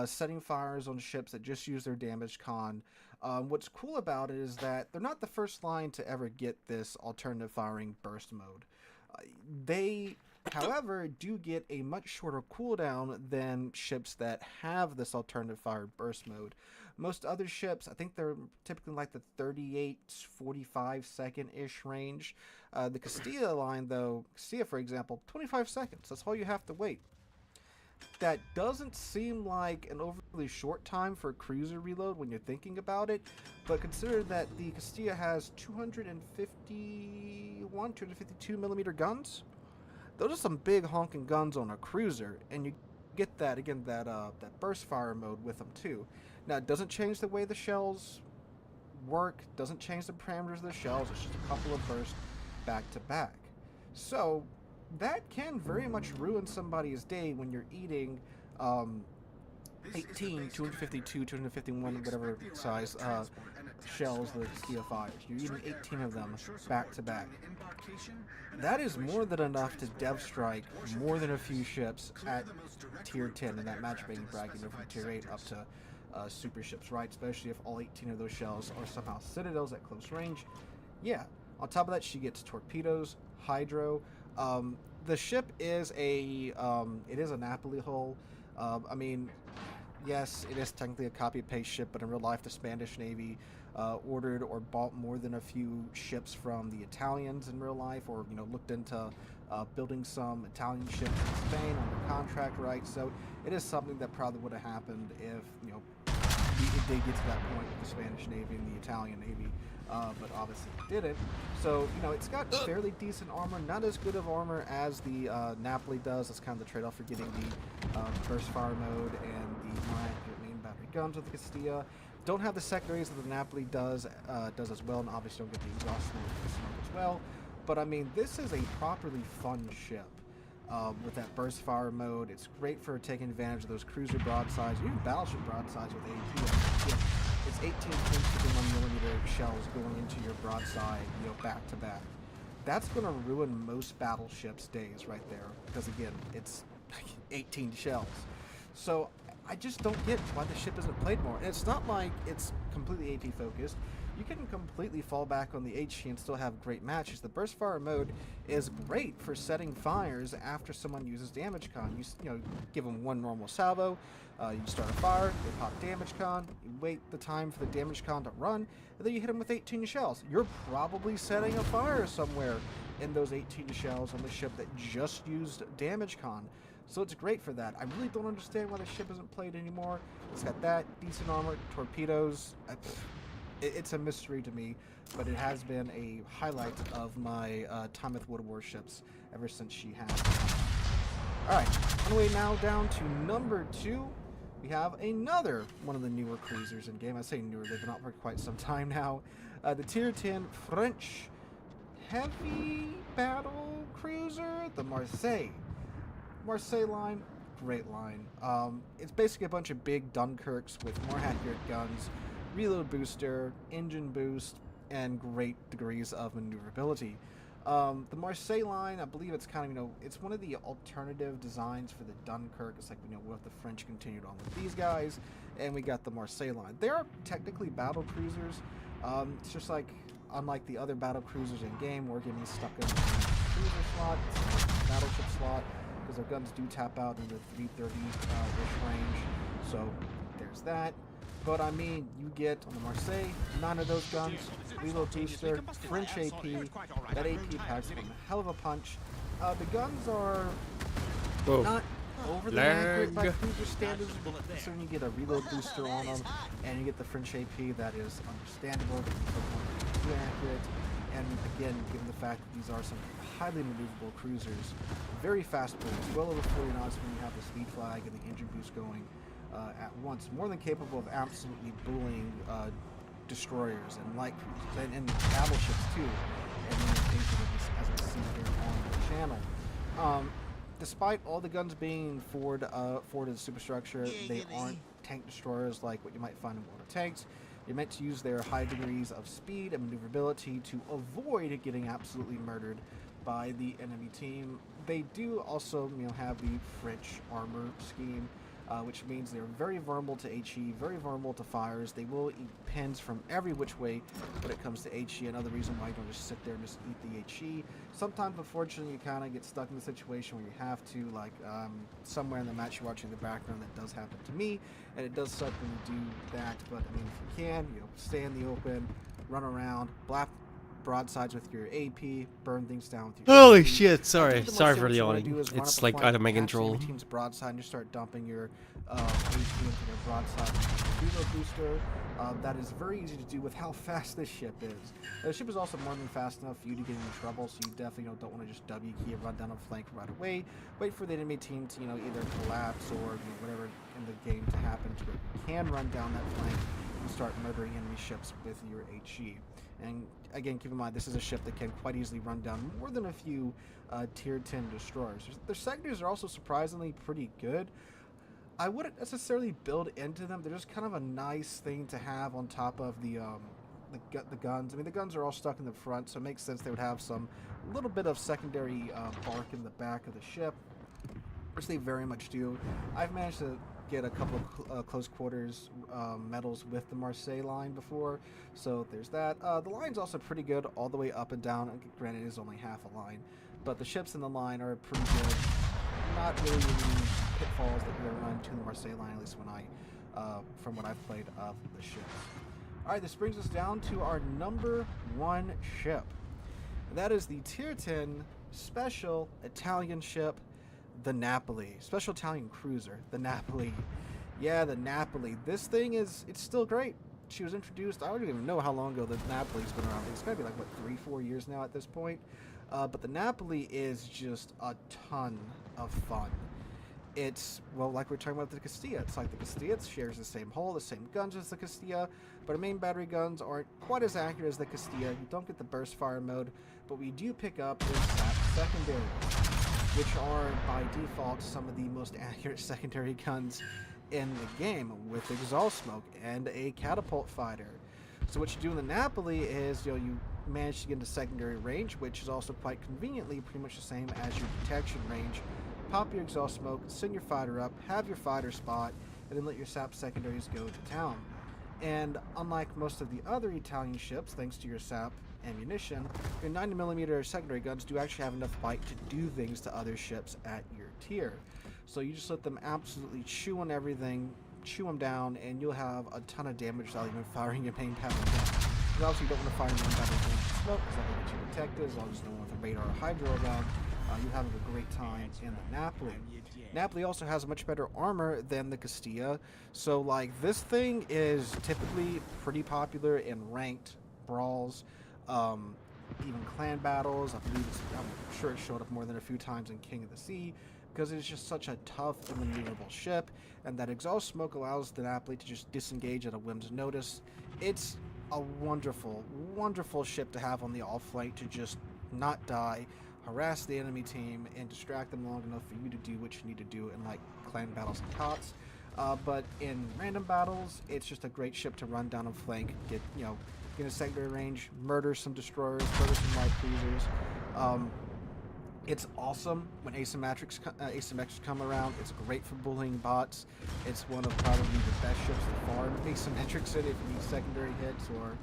setting fires on ships that just use their damage con. What's cool about it is that they're not the first line to ever get this alternative firing burst mode. They, however, do get a much shorter cooldown than ships that have this alternative fire burst mode. Most other ships, I think they're typically like the 38, 45 second-ish range. The Castilla line, though, Castilla, for example, 25 seconds. That's all you have to wait. That doesn't seem like an overly short time for a cruiser reload when you're thinking about it, but consider that the Castilla has 251, 252 millimeter guns. Those are some big honking guns on a cruiser, and you get that, again, that burst fire mode with them too. Now, it doesn't change the way the shells work, doesn't change the parameters of the shells, it's just a couple of bursts back to back. So that can very much ruin somebody's day when you're eating 18, 252, 251, whatever size shells the Castilla fires. You're eating 18 of them back to back. That is more than enough to dev strike more than a few ships at tier 10 in that matchmaking bracket, from tier 8 up to super ships, right? Especially if all 18 of those shells are somehow citadels at close range. Yeah. On top of that, she gets torpedoes, hydro. The ship is a Napoli hull. I mean, yes, it is technically a copy-paste ship, but in real life, the Spanish Navy ordered or bought more than a few ships from the Italians in real life, or looked into building some Italian ships in Spain under contract, right? So it is something that probably would have happened if it did get to that point with the Spanish Navy and the Italian Navy, but obviously it didn't. So it's got fairly decent armor, not as good of armor as the Napoli does. That's kind of the trade-off for getting the burst fire mode and the main battery guns with the Castilla. Don't have the secondaries that the Napoli does as well, and obviously don't get the exhaust mode as well. But I mean, this is a properly fun ship. With that burst fire mode, it's great for taking advantage of those cruiser broadsides, even battleship broadsides with AP. It's 18 .51mm shells going into your broadside, back to back. That's going to ruin most battleships' days right there, because again, it's 18 shells. So I just don't get why the ship isn't played more. And it's not like it's completely AP focused. You can completely fall back on the HE and still have great matches. The burst fire mode is great for setting fires after someone uses damage con. You give them one normal salvo, you start a fire, they pop damage con, you wait the time for the damage con to run, and then you hit them with 18 shells. You're probably setting a fire somewhere in those 18 shells on the ship that just used damage con. So it's great for that. I really don't understand why the ship isn't played anymore. It's got that, decent armor, torpedoes. It's a mystery to me, but it has been a highlight of my time with World of Warships ever since she has. Alright, on the way now down to number 2, we have another one of the newer cruisers in game. I say newer, they've been out for quite some time now. The Tier 10 French heavy battle cruiser, the Marseille. Marseille line, great line. It's basically a bunch of big Dunkirks with more accurate guns, reload booster, engine boost, and great degrees of maneuverability. The Marseille line, I believe it's kind of, it's one of the alternative designs for the Dunkirk. It's like, what the French continued on with these guys, and we got the Marseille line. They are technically battle cruisers. It's just like, unlike the other battle cruisers in game, we're getting stuck in the cruiser slot, battleship slot, because their guns do tap out in the 330-ish range. So there's that. But I mean, you get on the Marseille 9 of those guns, reload booster, French AP. That AP packs a hell of a punch. The guns are not over the accurate by cruiser standards, but considering you get a reload booster on them and you get the French AP, that is understandable. Too accurate. And again, given the fact that these are some highly maneuverable cruisers, very fast bullets, well over 40 knots when you have the speed flag and the engine boost going at once, more than capable of absolutely bullying destroyers and light cruisers and battleships too, and many things as we see here on the channel. Despite all the guns being forward to the superstructure, they aren't tank destroyers like what you might find in World of Tanks. You're meant to use their high degrees of speed and maneuverability to avoid getting absolutely murdered by the enemy team. They do also, have the French armor scheme, which means they're very vulnerable to HE, very vulnerable to fires. They will eat pins from every which way when it comes to HE. Another reason why you don't just sit there and just eat the HE. Sometimes, unfortunately, you kind of get stuck in a situation where you have to, like somewhere in the match you're watching in the background. That does happen to me, and it does suck when you do that. But I mean, if you can, stay in the open, run around, blast broadsides with your AP, burn things down with your Holy AP. shit, sorry for the you wanna yawning. do is run It's up a like flank, out of my capture control. your team's broadside and just start dumping your AP into their broadside reload booster. That is very easy to do with how fast this ship is. The ship is also more than fast enough for you to get into trouble, so you definitely don't want to just W key and run down a flank right away. Wait for the enemy team to either collapse or whatever in the game to happen to where you can run down that flank and start murdering enemy ships with your HE. And again, keep in mind, this is a ship that can quite easily run down more than a few tier 10 destroyers. Their secondaries are also surprisingly pretty good. I wouldn't necessarily build into them. They're just kind of a nice thing to have on top of the guns. I mean, the guns are all stuck in the front, so it makes sense they would have some little bit of secondary bark in the back of the ship, which they very much do. I've managed to get a couple of close quarters medals with the Marseille line before, so there's that. The line's also pretty good all the way up and down. Granted, it is only half a line, but the ships in the line are pretty good. Not really any pitfalls that you're going to run to the Marseille line, at least when from what I've played of the ships. Alright, this brings us down to our number 1 ship. And that is the Tier 10 Special Italian ship, the Napoli. Special Italian cruiser, the Napoli. Yeah, the Napoli. This thing it's still great. She was introduced, I don't even know how long ago the Napoli's been around. It's got to be like, what, 3-4 years now at this point? But the Napoli is just a ton of fun. It's, well, like we're talking about the Castilla. It's like the Castilla. It shares the same hull, the same guns as the Castilla, but our main battery guns aren't quite as accurate as the Castilla. You don't get the burst fire mode, but we do pick up the SAP secondaries, which are, by default, some of the most accurate secondary guns in the game, with exhaust smoke and a catapult fighter. So what you do in the Napoli is, you manage to get into secondary range, which is also quite conveniently pretty much the same as your detection range. Pop your exhaust smoke, send your fighter up, have your fighter spot, and then let your SAP secondaries go to town. And unlike most of the other Italian ships, thanks to your SAP ammunition, your 90mm secondary guns do actually have enough bite to do things to other ships at your tier. So you just let them absolutely chew on everything, chew them down, and you'll have a ton of damage without even firing your main battery gun. You obviously don't want to fire your main battery gun with smoke, because that will get you detected, as long as no one with a radar or hydro around. You're having a great time in the Napoli. Napoli also has much better armor than the Castilla, so like this thing is typically pretty popular in ranked brawls, even clan battles. I'm sure it showed up more than a few times in King of the Sea, because it's just such a tough and maneuverable ship, and that exhaust smoke allows the Napoli to just disengage at a whim's notice. It's a wonderful, wonderful ship to have on the off flank to just not die, harass the enemy team, and distract them long enough for you to do what you need to do in like clan battles and COTS. But in random battles, it's just a great ship to run down and flank, get a secondary range, murder some destroyers, murder some light cruisers. It's awesome when asymmetrics come around. It's great for bullying bots. It's one of probably the best ships to farm asymmetrics in if you need secondary hits or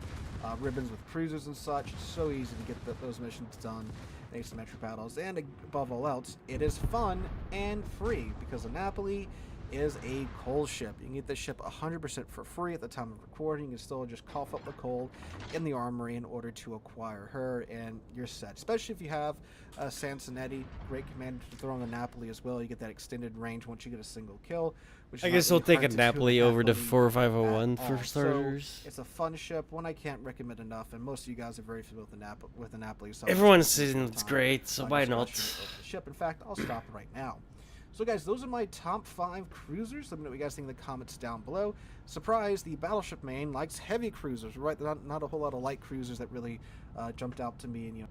ribbons with cruisers and such. It's so easy to get those missions done in asymmetric battles. And above all else, it is fun and free, because the Napoli is a coal ship. You can get this ship 100% for free at the time of recording. You can still just cough up the coal in the armory in order to acquire her, and you're set. Especially if you have Sansonetti, great commander to throw on the Napoli as well. You get that extended range once you get a single kill. Which I is guess not I'll really take a hard to do Napoli with over the Napoli 4501 at for all. starters. So it's a fun ship, one I can't recommend enough, and most of you guys are very familiar with the Napoli. So Everyone's saying it's great, so why not? The ship. In fact, I'll stop right now. So guys, those are my top 5 cruisers. Let me know what you guys think in the comments down below. Surprise, the Battleship main likes heavy cruisers, right? Not a whole lot of light cruisers that really jumped out to me, and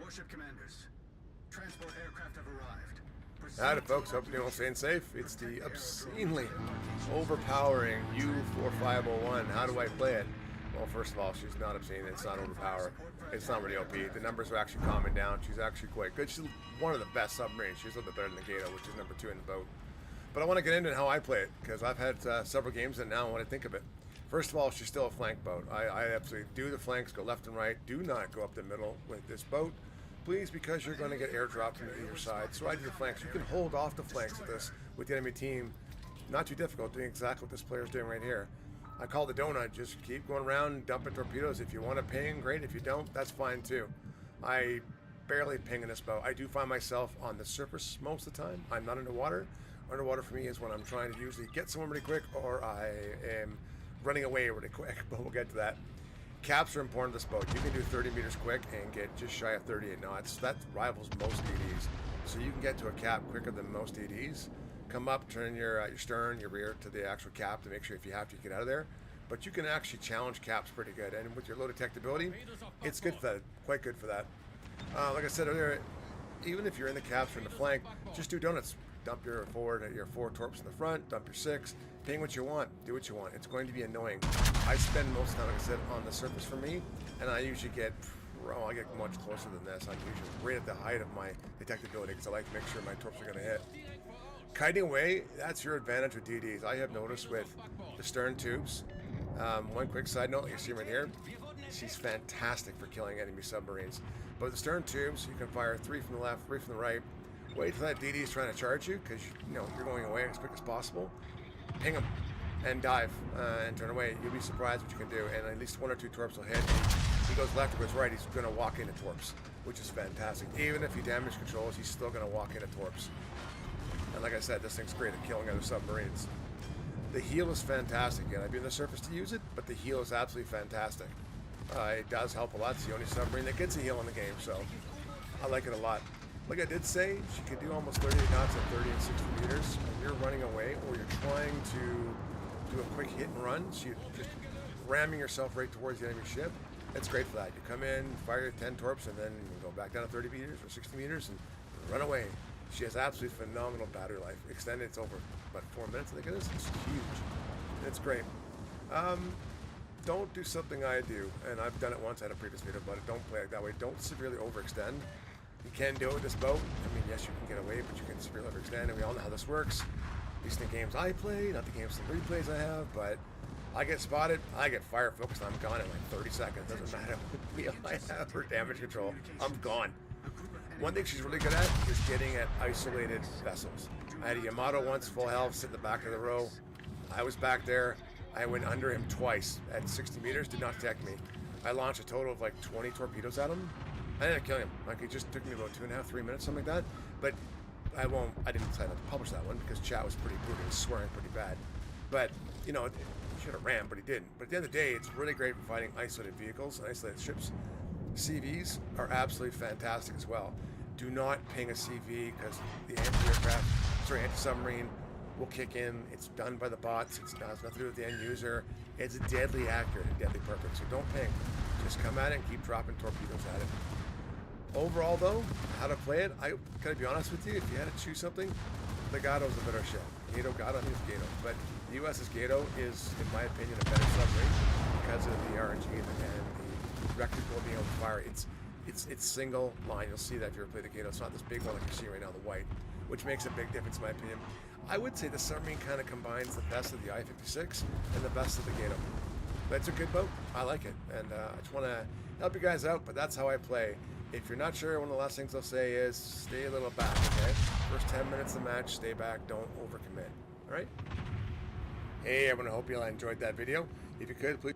Warship commanders, transport aircraft have arrived. Howdy folks, hope you're all staying safe. It's the obscenely overpowering U4501. How do I play it? Well, first of all, she's not obscene, it's not overpowered. It's not really OP. The numbers are actually calming down. She's actually quite good. She's one of the best submarines. She's a little bit better than the Gato, which is number 2 in the boat. But I want to get into how I play it, because I've had several games and now when I think of it. First of all, she's still a flank boat. I absolutely do the flanks, go left and right. Do not go up the middle with this boat, please, because you're going to get airdropped into your side. So I do the flanks. You can hold off the flanks of this with the enemy team. Not too difficult, doing exactly what this player's doing right here. I call the donut. Just keep going around, dumping torpedoes. If you want to ping, great. If you don't, that's fine too. I barely ping in this boat. I do find myself on the surface most of the time. I'm not underwater. Underwater for me is when I'm trying to usually get somewhere pretty quick, or I am running away really quick, but we'll get to that. Caps are important to this boat. You can do 30 meters quick and get just shy of 38 knots. That rivals most ADs. So you can get to a cap quicker than most ADs. Come up, turn your stern, your rear to the actual cap to make sure if you have to get out of there. But you can actually challenge caps pretty good. And with your low detectability, it's good for that. Quite good for that. Like I said earlier, even if you're in the caps or in the flank, just do donuts. Dump your your 4 torps in the front, dump your 6, ping what you want, do what you want. It's going to be annoying. I spend most of the time, like I said, on the surface for me, and I usually get, I get much closer than this. I'm usually right at the height of my detectability because I like to make sure my torps are going to hit. Kiting away, that's your advantage with DDs. I have noticed with the stern tubes. One quick side note, you see right here, she's fantastic for killing enemy submarines. But the stern tubes, you can fire 3 from the left, 3 from the right. Wait till that DD is trying to charge you because you know you're going away as quick as possible. Ping him and dive and turn away. You'll be surprised what you can do. And at least 1 or 2 torps will hit. He goes left or goes right. He's going to walk into torps, which is fantastic. Even if he damage controls, he's still going to walk into torps. And like I said, this thing's great at killing other submarines. The heal is fantastic. Again, I've been on the surface to use it, but the heal is absolutely fantastic. It does help a lot. It's the only submarine that gets a heal in the game, so I like it a lot. Like I did say, she could do almost 38 knots at 30 and 60 meters. When you're running away or you're trying to do a quick hit and run, so you're just ramming yourself right towards the enemy ship, it's great for that. You come in, fire your 10 torps, and then you go back down to 30 meters or 60 meters and run away. She has absolutely phenomenal battery life. Extended, it's over, about 4 minutes, I think it is. It's huge. It's great. Don't do something I do, and I've done it once at a previous video, but don't play it that way. Don't severely overextend. You can do it with this boat. I mean, yes, you can get away, but you can severely overextend, and we all know how this works. At least the games I play, not the games, the replays I have, but I get spotted, I get fire focused, I'm gone in like 30 seconds. Doesn't matter what wheel I have for damage control, I'm gone. One thing she's really good at is getting at isolated vessels. I had a Yamato once, full health, sit in the back of the row. I was back there. I went under him twice at 60 meters, did not detect me. I launched a total of like 20 torpedoes at him. I ended up killing him. Like, it just took me about 2.5, 3 minutes, something like that. But I didn't decide not to publish that one because chat was pretty brutal. He was swearing pretty bad. But, you know, he should have ran, but he didn't. But at the end of the day, it's really great for fighting isolated vehicles and isolated ships. CVs are absolutely fantastic as well. Do not ping a CV because the anti-submarine will kick in. It's done by the bots. It's has nothing to do with the end user. It's deadly accurate and deadly perfect. So don't ping. Just come at it and keep dropping torpedoes at it. Overall, though, how to play it, I gotta be honest with you. If you had to choose something, the Gado's a better ship. Gado, I think it's Gado, but the USS Gado is, in my opinion, a better submarine because of the RNG and the record for being able to fire. It's single line. You'll see that if you ever play the Gado. It's not this big one like you're seeing right now, the white, which makes a big difference in my opinion. I would say the submarine kind of combines the best of the I-56 and the best of the Gado. That's a good boat. I like it, and I just want to help you guys out, but that's how I play. If you're not sure, one of the last things I'll say is stay a little back, okay? First 10 minutes of the match, stay back, don't overcommit, all right? Hey, everyone, I hope you all enjoyed that video. If you could, please.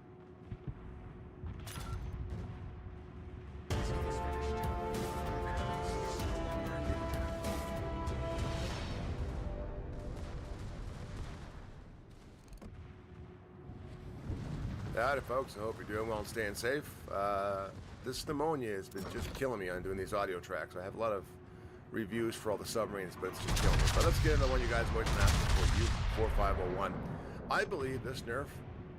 Howdy, folks. I hope you're doing well and staying safe. This pneumonia has been just killing me on doing these audio tracks. I have a lot of reviews for all the submarines, but it's just killing me. But let's get into one you guys always been asking for, U4501. I believe this nerf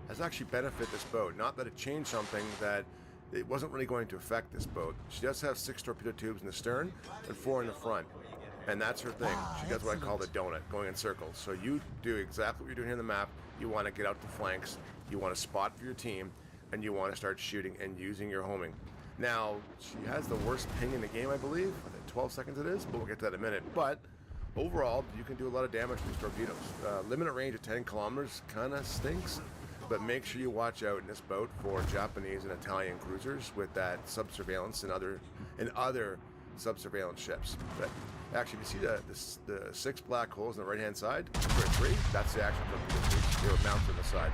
has actually benefited this boat. Not that it changed something that it wasn't really going to affect this boat. She does have 6 torpedo tubes in the stern and 4 in the front. And that's her thing. She does what I call the donut, going in circles. So you do exactly what you're doing here on the map. You want to get out the flanks, you want to spot for your team, and you want to start shooting and using your homing. Now, she has the worst ping in the game, I believe. I think 12 seconds it is, but we'll get to that in a minute. But overall, you can do a lot of damage with these torpedoes. Limited range of 10 kilometers kind of stinks, but make sure you watch out in this boat for Japanese and Italian cruisers with that sub-surveillance and other sub-surveillance ships. But actually, if you see the 6 black holes on the right-hand side, 3, that's the actual torpedo tubes. They were mounted on the side.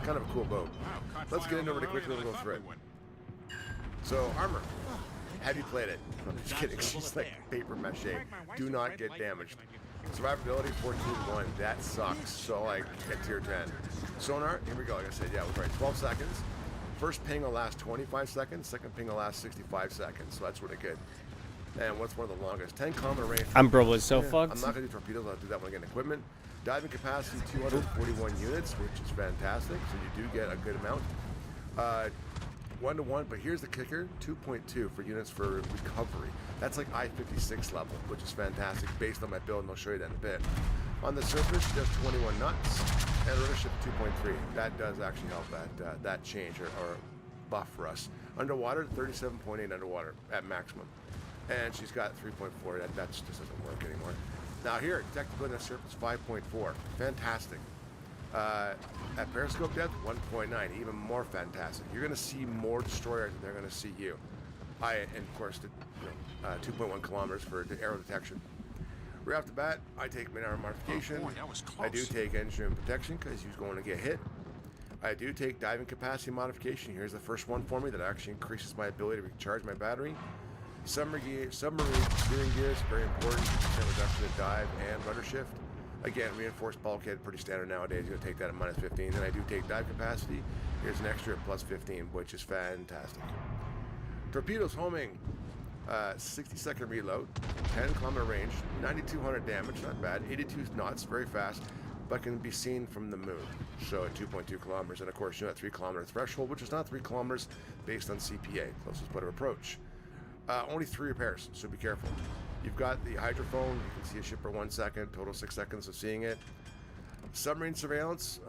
Kind of a cool boat. Let's get into it really quickly and we'll go through it. So, armor. Have you played it? I'm just kidding. She's like paper mache. Do not get damaged. Survivability 14-1. That sucks. So like at tier 10. Sonar, here we go. Like I said, yeah, we're right. 12 seconds. First ping will last 25 seconds. Second ping will last 65 seconds. So that's really good. And what's one of the longest? 10 kilometer range. I'm probably so Yeah, fucked. I'm not gonna do torpedoes. I'll do that when I get equipment. Diving capacity 241 units, which is fantastic. So you do get a good amount. 1-to-1, but here's the kicker: 2.2 for units for recovery. That's like I-56 level, which is fantastic based on my build, and I'll show you that in a bit. On the surface, just 21 knots, and rudder shift 2.3. That does actually help that change or buff for us. Underwater, 37.8 underwater at maximum, and she's got 3.4. That just doesn't work anymore. Now here, technical on the surface 5.4. Fantastic. At periscope depth 1.9, even more fantastic. You're going to see more destroyers than they're going to see you. And of course, 2.1 kilometers for the arrow detection. Right off the bat, I take main armor modification. Oh, boy, that was I do close. take engineering protection because he's going to get hit. I do take diving capacity modification. Here's the first one for me that actually increases my ability to recharge my battery. Submarine steering gears, very important. 10% reduction in dive and rudder shift. Again, reinforced bulkhead, pretty standard nowadays. You're going to take that at minus 15. Then I do take dive capacity. Here's an extra at plus 15, which is fantastic. Torpedoes homing. 60-second reload. 10-kilometer range. 9,200 damage, not bad. 82 knots, very fast, but can be seen from the moon. So at 2.2 kilometers. And of course, you know, that 3-kilometer threshold, which is not 3 kilometers based on CPA, closest point of approach. Only 3 repairs, so be careful. You've got the hydrophone. You can see a ship for 1 second, total 6 seconds of seeing it. Submarine surveillance.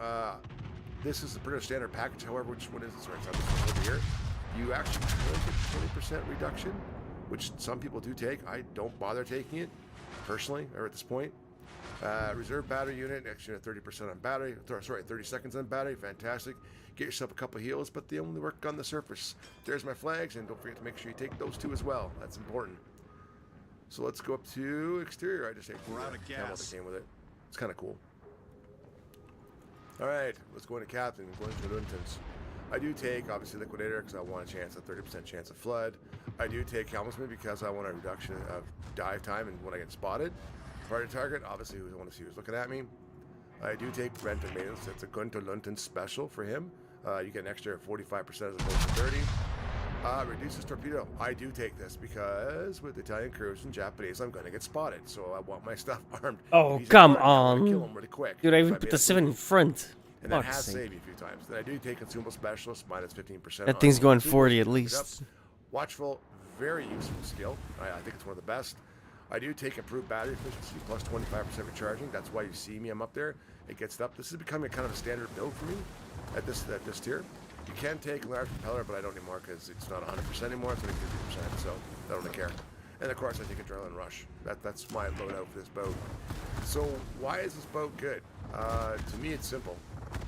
This is a pretty standard package. However, which one is this? Right, so over here. You actually get 20% reduction, which some people do take. I don't bother taking it personally, or at this point. Reserve battery unit, extra 30% on battery. Sorry, 30 seconds on battery. Fantastic. Get yourself a couple heals, but they only work on the surface. There's my flags, and don't forget to make sure you take those 2 as well. That's important. So let's go up to exterior. I just take We're out of gas. that came with it. It's kind of cool. All right, let's go into captain. Going to Luntons. I do take obviously liquidator because I want a chance, a 30% chance of flood. I do take helmsman because I want a reduction of dive time and when I get spotted. Priority target, obviously, I want to see who's looking at me. I do take preventive maintenance. It's a Gunter Lunton special for him. You get an extra 45% as opposed to 30. Reduces torpedo. I do take this because with Italian crews and Japanese, I'm going to get spotted. So I want my stuff armed. Oh, If he's come armed, I'm gonna kill on. him really quick. Dude, I even If put made the a 7 in move. front. And that Fuck's has sake. saved me a few times. Then I do take consumable specialist minus 15%. That on thing's going consumables. 40 at Pick it least. up. Watchful, very useful skill. I think it's one of the best. I do take improved battery efficiency plus 25% recharging. That's why you see me. I'm up there. It gets it up. This is becoming kind of a standard build for me at this tier. You can take large propeller, but I don't anymore because it's not 100% anymore. It's only 50%, so I don't really care. And of course, I take adrenaline rush. That's my loadout for this boat. So why is this boat good? To me, it's simple.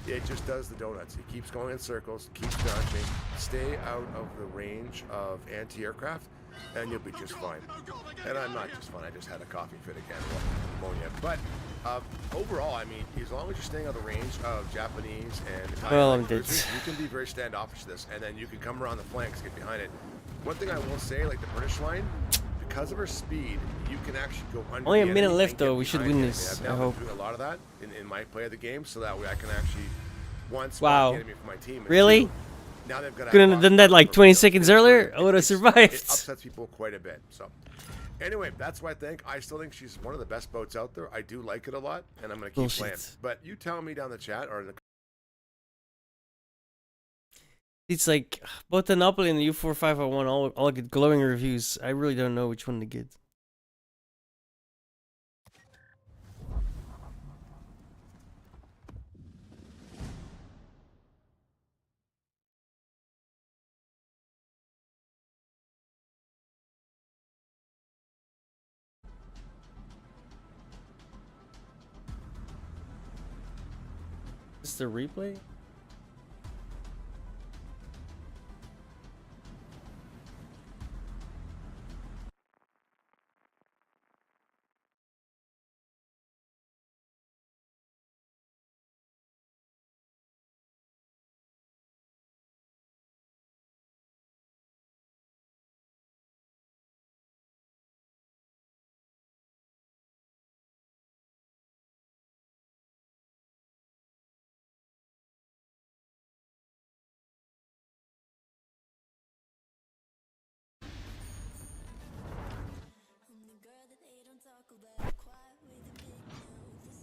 It just does the donuts. It keeps going in circles, keeps dodging. Stay out of the range of anti-aircraft, and you'll be just fine. And I'm not just fine. I just had a coughing fit again, pneumonia. But overall, I mean, as long as you're staying out of the range of Japanese and Italian Well, I'm light dead. cruisers, you can be very standoffish to this, and then you can come around the flanks, get behind it. One thing I will say, like the British line, because of her speed, you can actually go under. Only a the minute enemy left, and get though. We should behind win the this, enemy. I I've now hope. been doing a lot of that in my play of the game, so that way I can actually spot Wow. the enemy for my team. and Really? two, now they've got to Couldn't have done that like 20 seconds earlier? I would have It survived. upsets people quite a bit. So, anyway, that's what I think. I still think she's one of the best boats out there. I do like it a lot, and I'm going to keep Bullshit. playing. But you tell me down the chat or in the It's like both the Napoli and the U4501 all get glowing reviews. I really don't know which one to get. Is this the replay?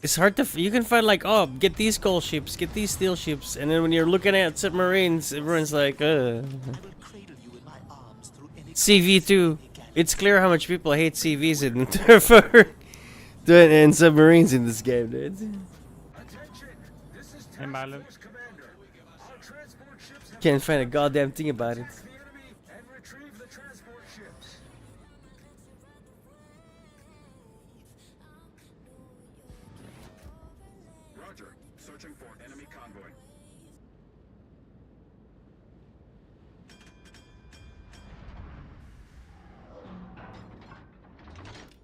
It's hard to. You can find like, oh, get these coal ships, get these steel ships, and then when you're looking at submarines, everyone's like, CV2. It's clear how much people hate CVs in submarines in this game, dude. Hey, Marlon. Can't find a goddamn thing about it. Roger. Searching for enemy convoy.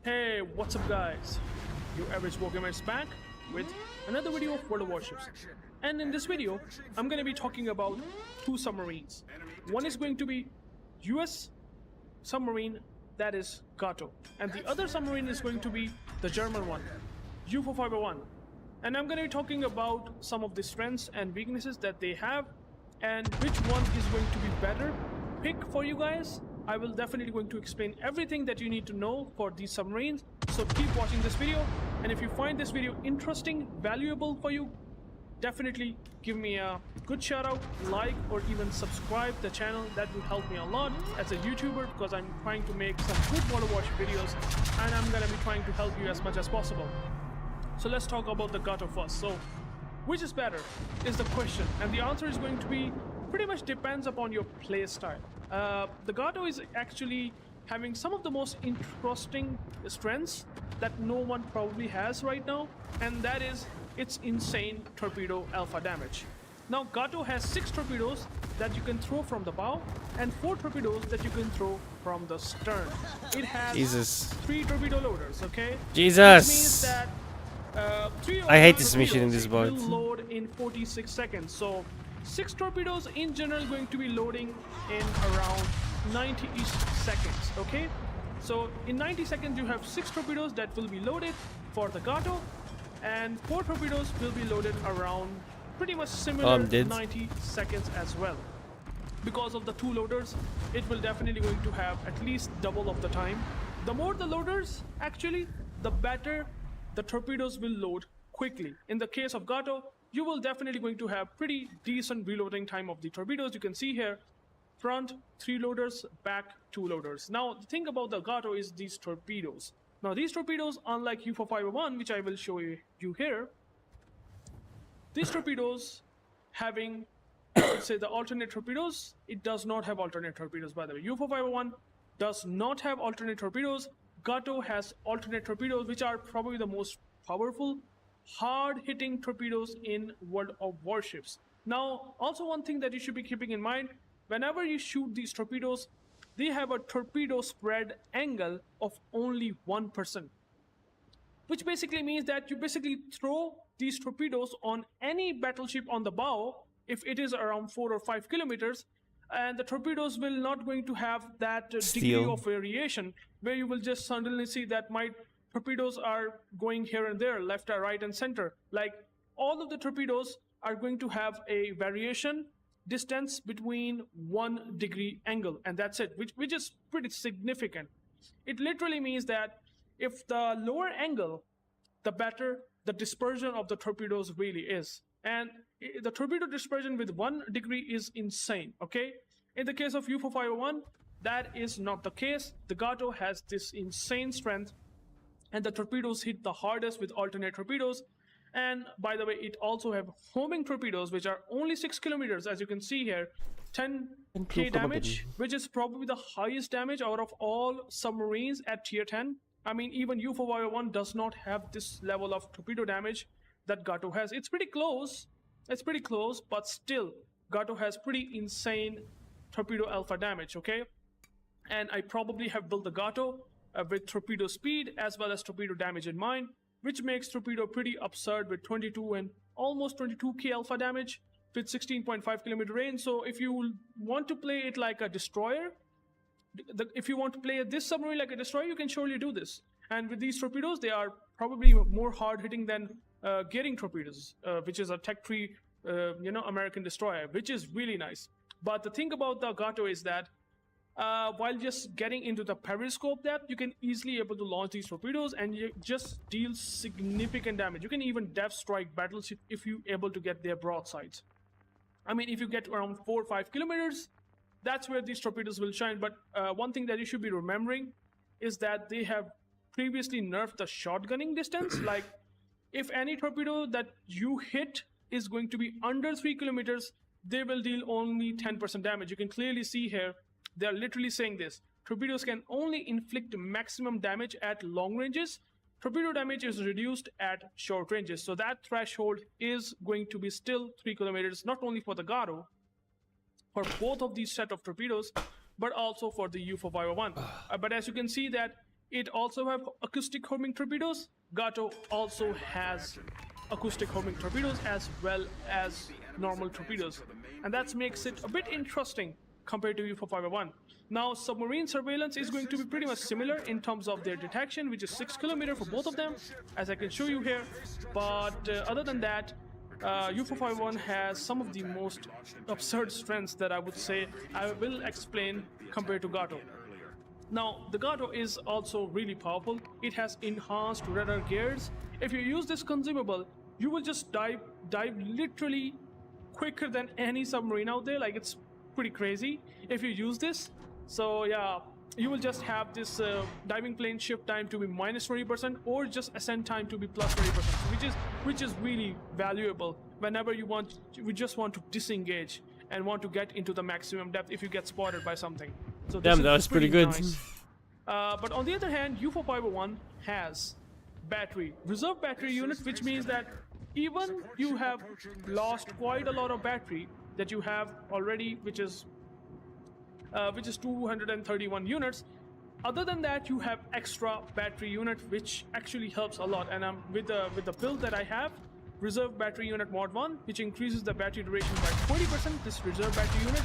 Hey, what's up guys? Your average wargamer is back with another video of World of Warships. And in this video, I'm going to be talking about two submarines. One is going to be US submarine, that is Gato. And the other submarine is going to be the German one, U-451. And I'm going to be talking about some of the strengths and weaknesses that they have and which one is going to be better pick for you guys. I will definitely going to explain everything that you need to know for these submarines, so keep watching this video. And if you find this video interesting, valuable for you, definitely give me a good shout out, like, or even subscribe the channel. That will help me a lot as a YouTuber, because I'm trying to make some good World of Warship videos and I'm gonna be trying to help you as much as possible. So let's talk about the Gato first. So which is better is the question, and the answer is going to be pretty much depends upon your play style. The Gato is actually having some of the most interesting strengths that no one probably has right now, and that is its insane torpedo alpha damage. Now Gato has 6 torpedoes that you can throw from the bow and 4 torpedoes that you can throw from the stern. It has Jesus. 3 torpedo loaders, okay? Jesus. Which means that 3 I hate of this the mission in this torpedoes boat. will load in 46 seconds. So 6 torpedoes in general going to be loading in around 90-ish seconds, okay? So in 90 seconds you have 6 torpedoes that will be loaded for the Gato, and 4 torpedoes will be loaded around pretty much similar 90 seconds as well. Because of the 2 loaders, it will definitely going to have at least double of the time. The more the loaders, actually, the better the torpedoes will load quickly. In the case of Gato, you will definitely going to have pretty decent reloading time of the torpedoes. You can see here, front 3 loaders, back 2 loaders. Now the thing about the Gato is these torpedoes. Now these torpedoes, unlike U-451, which I will show you here, these torpedoes having, let's say, the alternate torpedoes, it does not have alternate torpedoes, by the way. U-451 does not have alternate torpedoes. Gato has alternate torpedoes, which are probably the most powerful, hard-hitting torpedoes in World of Warships. Now, also one thing that you should be keeping in mind, whenever you shoot these torpedoes, they have a torpedo spread angle of only 1%. Which basically means that you basically throw these torpedoes on any battleship on the bow, if it is around 4 or 5 kilometers, and the torpedoes will not going to have that degree of variation, where you will just suddenly see that my torpedoes are going here and there, left or right and center. Like, all of the torpedoes are going to have a variation distance between 1 degree angle, and that's it, which is pretty significant. It literally means that if the lower angle, the better the dispersion of the torpedoes really is. And the torpedo dispersion with 1 degree is insane, okay? In the case of U-451, that is not the case. The Gato has this insane strength, and the torpedoes hit the hardest with alternate torpedoes. And by the way, it also have homing torpedoes, which are only 6 kilometers, as you can see here, 10k damage, which is probably the highest damage out of all submarines at tier 10. I mean, even U-451 does not have this level of torpedo damage that Gato has. It's pretty close, but still, Gato has pretty insane torpedo alpha damage, okay? And I probably have built the Gato with torpedo speed as well as torpedo damage in mind, which makes torpedo pretty absurd with 22 and almost 22k alpha damage with 16.5 kilometer range. So if you want to play it like a destroyer, if you want to play this submarine like a destroyer, you can surely do this. And with these torpedoes, they are probably more hard hitting than Gearing torpedoes, which is a Tech 3 American destroyer, which is really nice. But the thing about the Gato is that while just getting into the periscope depth, you can easily able to launch these torpedoes and you just deal significant damage. You can even depth strike battleship if you able to get their broadsides. I mean, if you get around 4 or 5 kilometers, that's where these torpedoes will shine. But one thing that you should be remembering is that they have previously nerfed the shotgunning distance. Like, if any torpedo that you hit is going to be under 3 kilometers, they will deal only 10% damage. You can clearly see here, they're literally saying this. Torpedoes can only inflict maximum damage at long ranges. Torpedo damage is reduced at short ranges. So that threshold is going to be still 3 kilometers, not only for the Gato, for both of these set of torpedoes, but also for the U-451. But as you can see that it also have acoustic homing torpedoes. Gato also has acoustic homing torpedoes as well as normal torpedoes. And that makes it a bit interesting compared to U-451. Now, submarine surveillance is going to be pretty much similar in terms of their detection, which is 6 kilometers for both of them, as I can show you here. But other than that, U-451 has some of the most absurd strengths that I would say I will explain compared to Gato. Now, the Gato is also really powerful. It has enhanced radar gears. If you use this consumable, you will just dive literally quicker than any submarine out there. Like, it's pretty crazy if you use this. So yeah, you will just have this diving plane shift time to be minus 20% or just ascent time to be plus 20%, which is really valuable whenever you just want to disengage and want to get into the maximum depth if you get spotted by something. So Damn, that was pretty good. Nice. But on the other hand, U-451 has reserve battery unit, which means that even you have lost quite a lot of battery that you have already, which is 231 units. Other than that, you have extra battery unit, which actually helps a lot. And with the build that I have, reserve battery unit mod 1, which increases the battery duration by 20%. This reserve battery unit,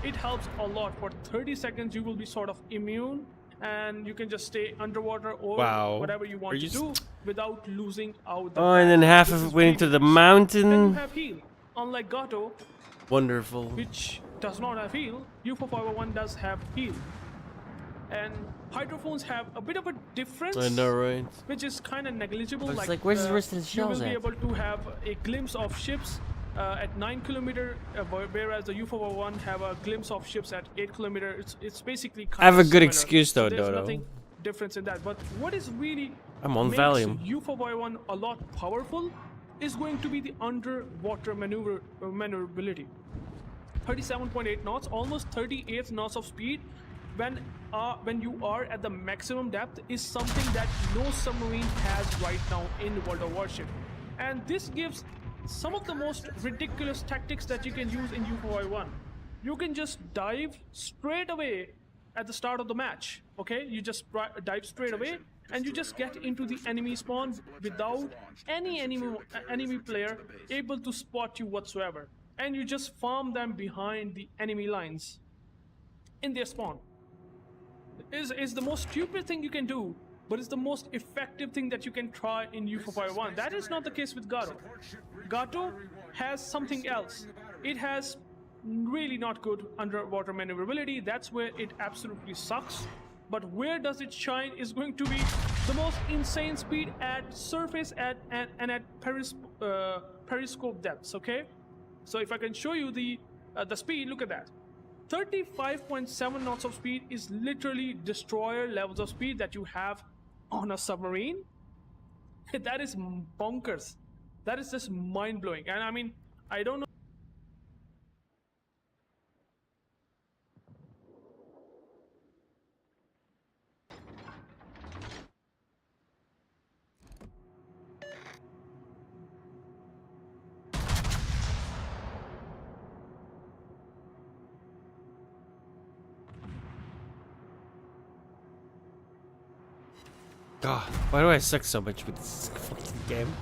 it helps a lot. For 30 seconds, you will be sort of immune, and you can just stay underwater or whatever you want to do without losing out. Oh, and then half of it went into the mountain. Then you have heal, unlike Gato. Wonderful. Which does not have heal. U-451 does have heal. And hydrophones have a bit of a difference. I know, right? Which is kind of negligible. It's like where's the rest of the shells you will at? be able to have a glimpse of ships at 9 kilometers, whereas the U-451 have a glimpse of ships at 8 kilometers. It's basically kind I have of a good similar. excuse though, So there's Dodo. nothing difference in that. But what is really I'm on makes Valium. U-451 a lot powerful is going to be the underwater maneuverability. 37.8 knots, almost 38 knots of speed when you are at the maximum depth is something that no submarine has right now in World of Warship. And this gives some of the most ridiculous tactics that you can use in U-451. You can just dive straight away at the start of the match, okay? You just dive straight away and you just get into the enemy spawn without any enemy player able to spot you whatsoever. And you just farm them behind the enemy lines in their spawn. Is the most stupid thing you can do, but it's the most effective thing that you can try in U-451. That is not the case with Gato. Gato has something else. It has really not good underwater maneuverability. That's where it absolutely sucks. But where does it shine is going to be the most insane speed at surface and at periscope depths, okay? So if I can show you the speed, look at that. 35.7 knots of speed is literally destroyer levels of speed that you have on a submarine. That is bonkers. That is just mind-blowing. And I mean, I don't know. God, why do I suck so much with this fucking game?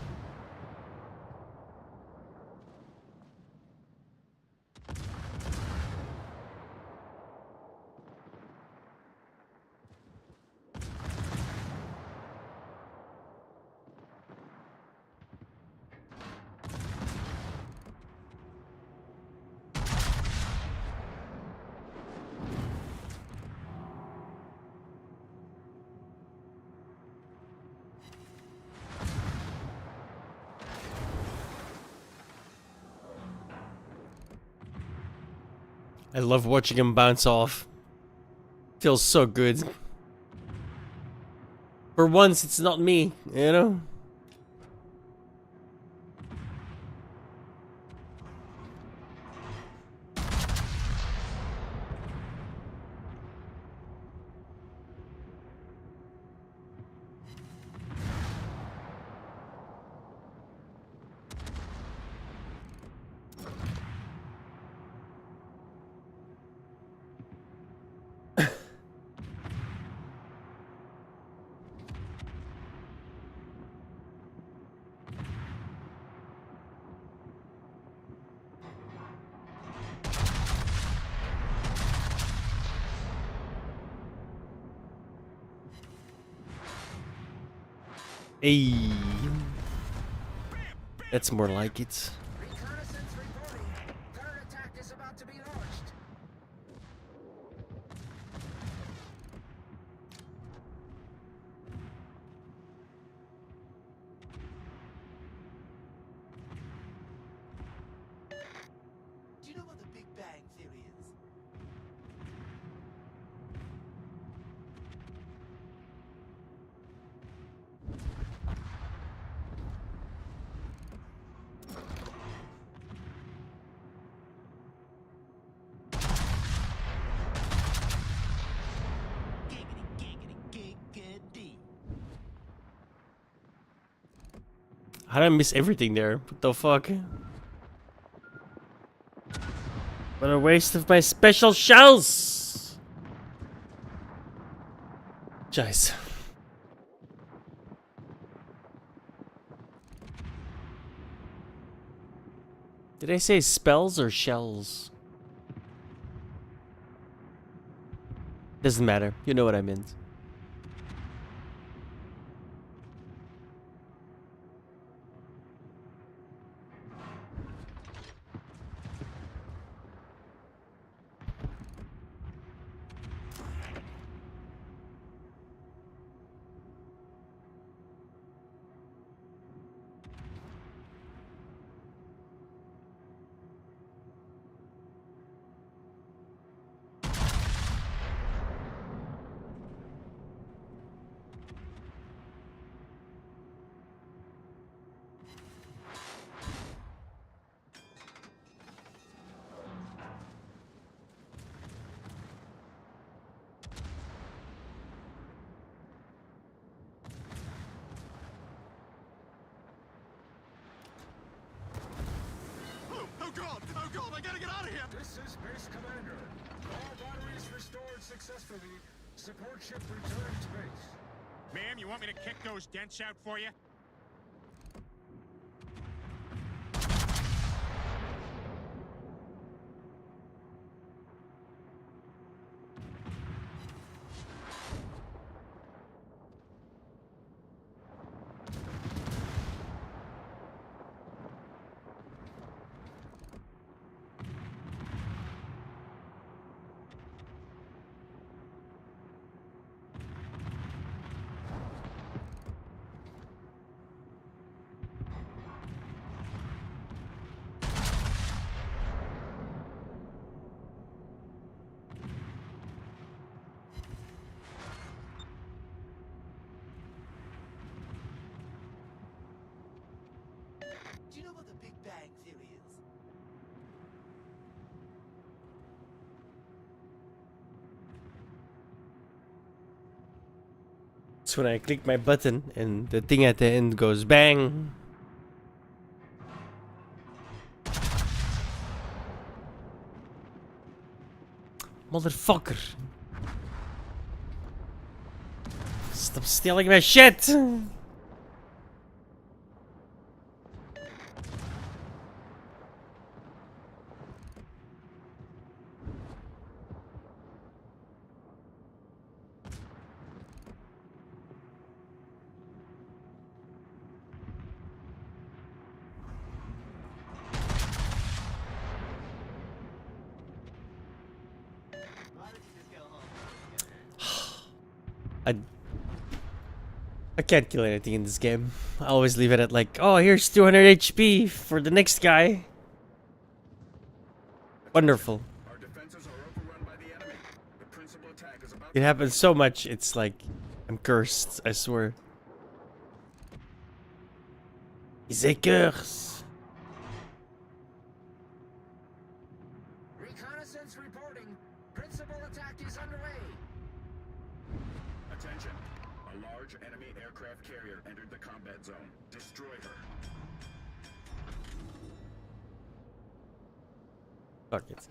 I love watching him bounce off. Feels so good. For once, it's not me, you know? Hey, that's more like it. Reconnaissance reporting. Third attack is about to be launched. Do you know what the Big Bang Theory is? Giggity. How did I miss everything there? What the fuck? What a waste of my special shells! Jeez. Did I say spells or shells? Doesn't matter. You know what I meant. Oh god, I gotta get out of here! This is Base Commander. All batteries restored successfully. Support ship returned to base. Ma'am, you want me to kick those dents out for you? Do you know what the Big Bang Theory is? It's when I click my button and the thing at the end goes bang. Motherfucker. Stop stealing my shit. I can't kill anything in this game. I always leave it at like, oh, here's 200 HP for the next guy. Wonderful. Our defenses are It happens so much, it's like I'm cursed, I swear. He's a curse. Reconnaissance reporting. Principal attack is underway. Attention. A large enemy aircraft carrier entered the combat zone. Destroy her. Fuck it.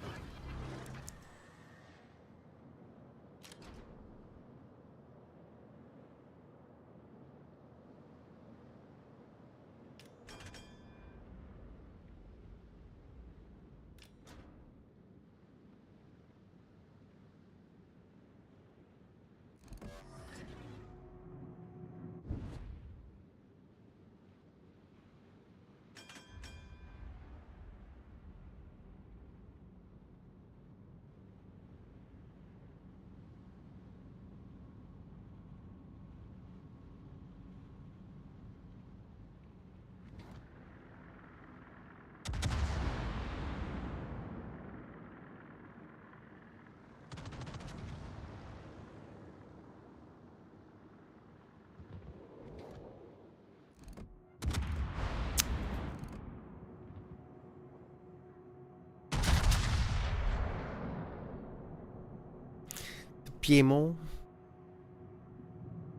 Piedmont.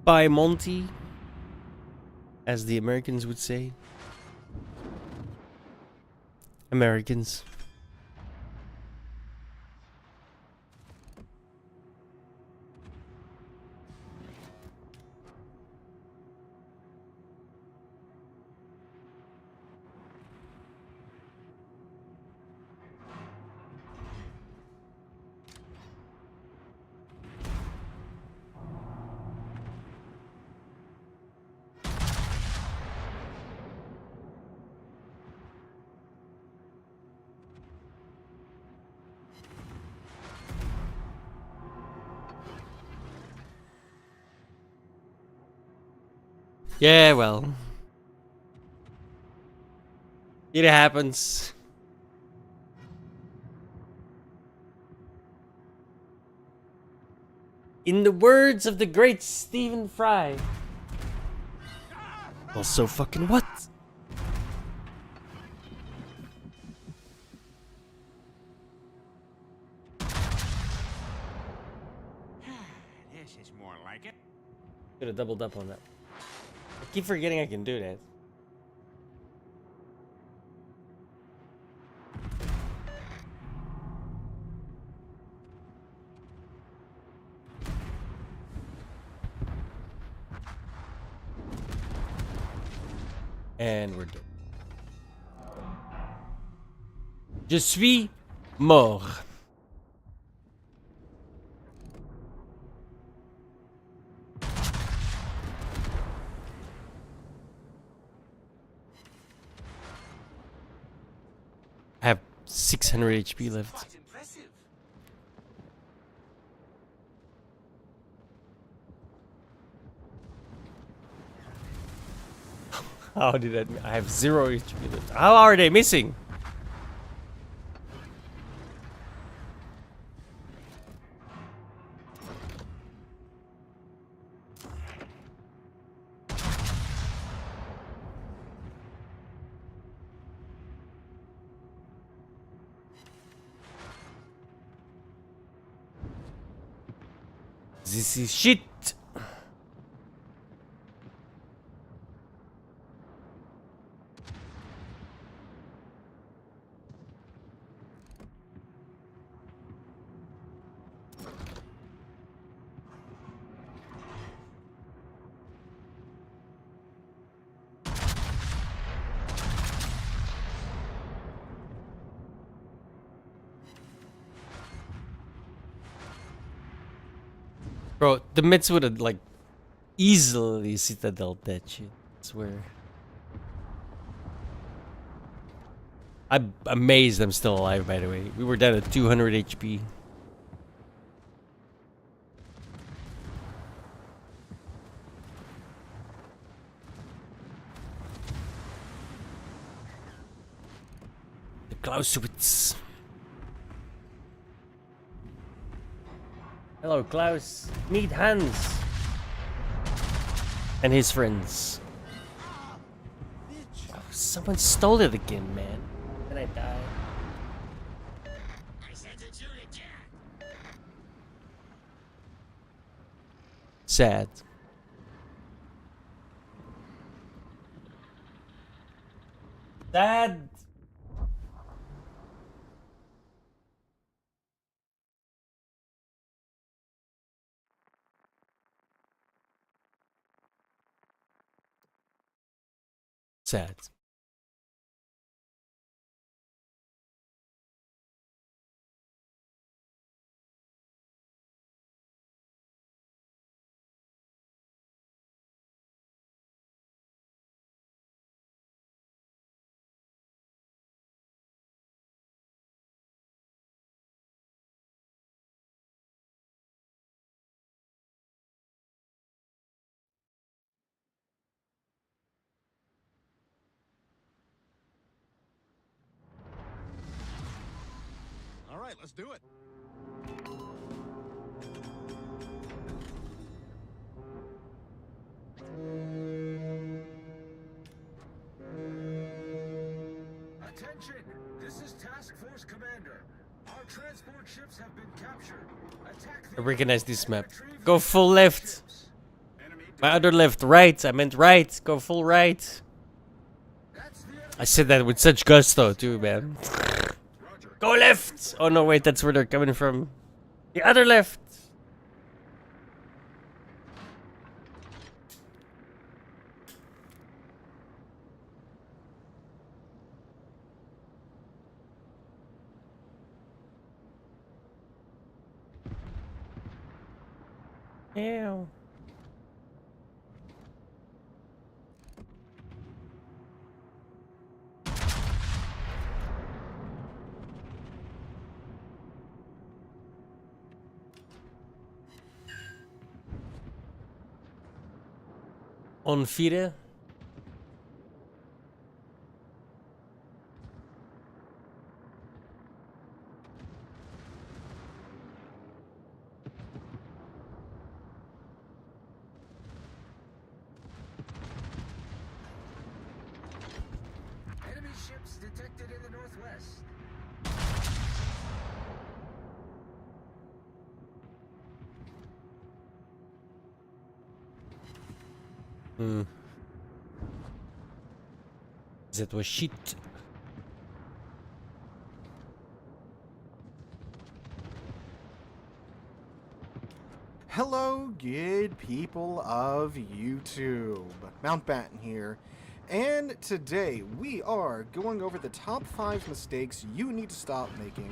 Piemonte, as the Americans would say. Americans. Yeah, well. It happens. In the words of the great Stephen Fry. Well, so fucking what? This is more like it. Could have doubled up on that. I keep forgetting I can do that. And we're done. Je suis mort. I have 600 HP left. Quite impressive. How did that? I have 0 HP left. How are they missing? This is shit. Bro, the Mets would have like easily citadel that shit. I swear. I'm amazed I'm still alive, by the way. We were down at 200 HP. The Clausewitz. Hello, Klaus. Meet Hans. And his friends. Oh, someone stole it again, man. And I died. Sad. Sad. Sad. All right, let's do it. Attention! This is Task Force Commander. Our transport ships have been captured. Attack I the recognize this map. retrieve Go full left. ships. My other left, right. I meant right. Go full right. That's the enemy. I said that with such gusto too, man. Go left. Oh no, wait, that's where they're coming from. The other left. Ew. On Fire. Enemy ships detected in the northwest. That was shit. Hello, good people of YouTube. Mountbatten here, and today we are going over the top 5 mistakes you need to stop making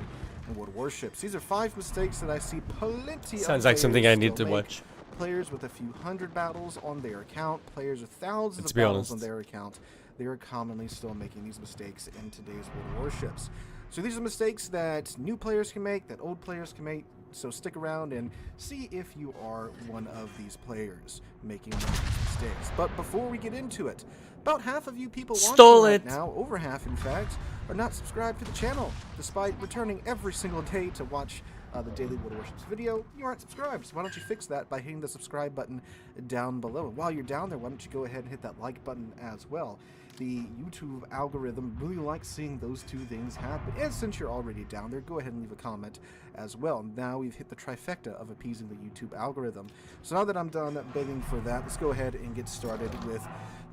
in World Warships. These are 5 mistakes that I see plenty of Sounds like something I players need still to make. watch. Players with a few hundred battles on their account, players with thousands Let's of be battles honest. on their account, they are commonly still making these mistakes in today's World Warships. So these are mistakes that new players can make, that old players can make, so stick around and see if you are one of these players making one of these mistakes. But before we get into it, about half of you people Stole watching it. right now, over half in fact, are not subscribed to the channel. Despite returning every single day to watch the daily World Warships video, you aren't subscribed. So why don't you fix that by hitting the subscribe button down below. And while you're down there, why don't you go ahead and hit that like button as well. The YouTube algorithm really likes seeing those two things happen. And since you're already down there, go ahead and leave a comment as well. Now we've hit the trifecta of appeasing the YouTube algorithm. So now that I'm done begging for that, let's go ahead and get started with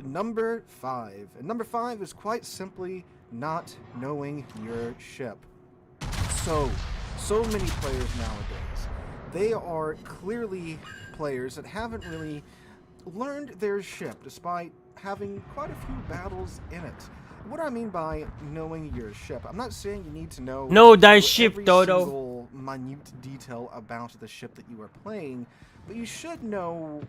number 5. And number 5 is quite simply not knowing your ship. So many players nowadays, they are clearly players that haven't really learned their ship despite having quite a few battles in it. What do I mean by knowing your ship? I'm not saying you need to know No thy ship, every Dodo. single minute detail about the ship that you are playing, but you should know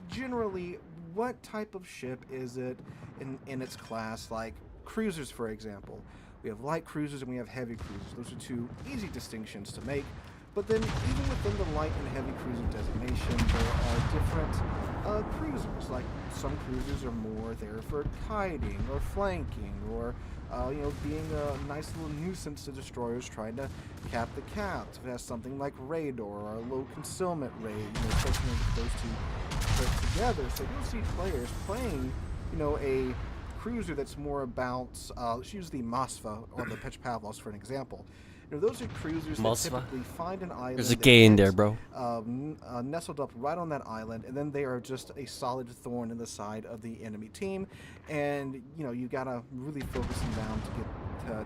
generally what type of ship is it in its class, like cruisers, for example. We have light cruisers and we have heavy cruisers. Those are two easy distinctions to make. But then, even within the light and heavy cruiser designation, there are different cruisers. Like, some cruisers are more there for kiting or flanking or, being a nice little nuisance to destroyers trying to cap the caps. If it has something like radar or a low concealment raid, taking those two put together. So you'll see players playing, a cruiser that's more about, let's use the Moskva or the Petropavlovsk for an example. Those are cruisers that typically find an island. There's a K in there, bro. Nestled up right on that island, and then they are just a solid thorn in the side of the enemy team. And you gotta really focus them down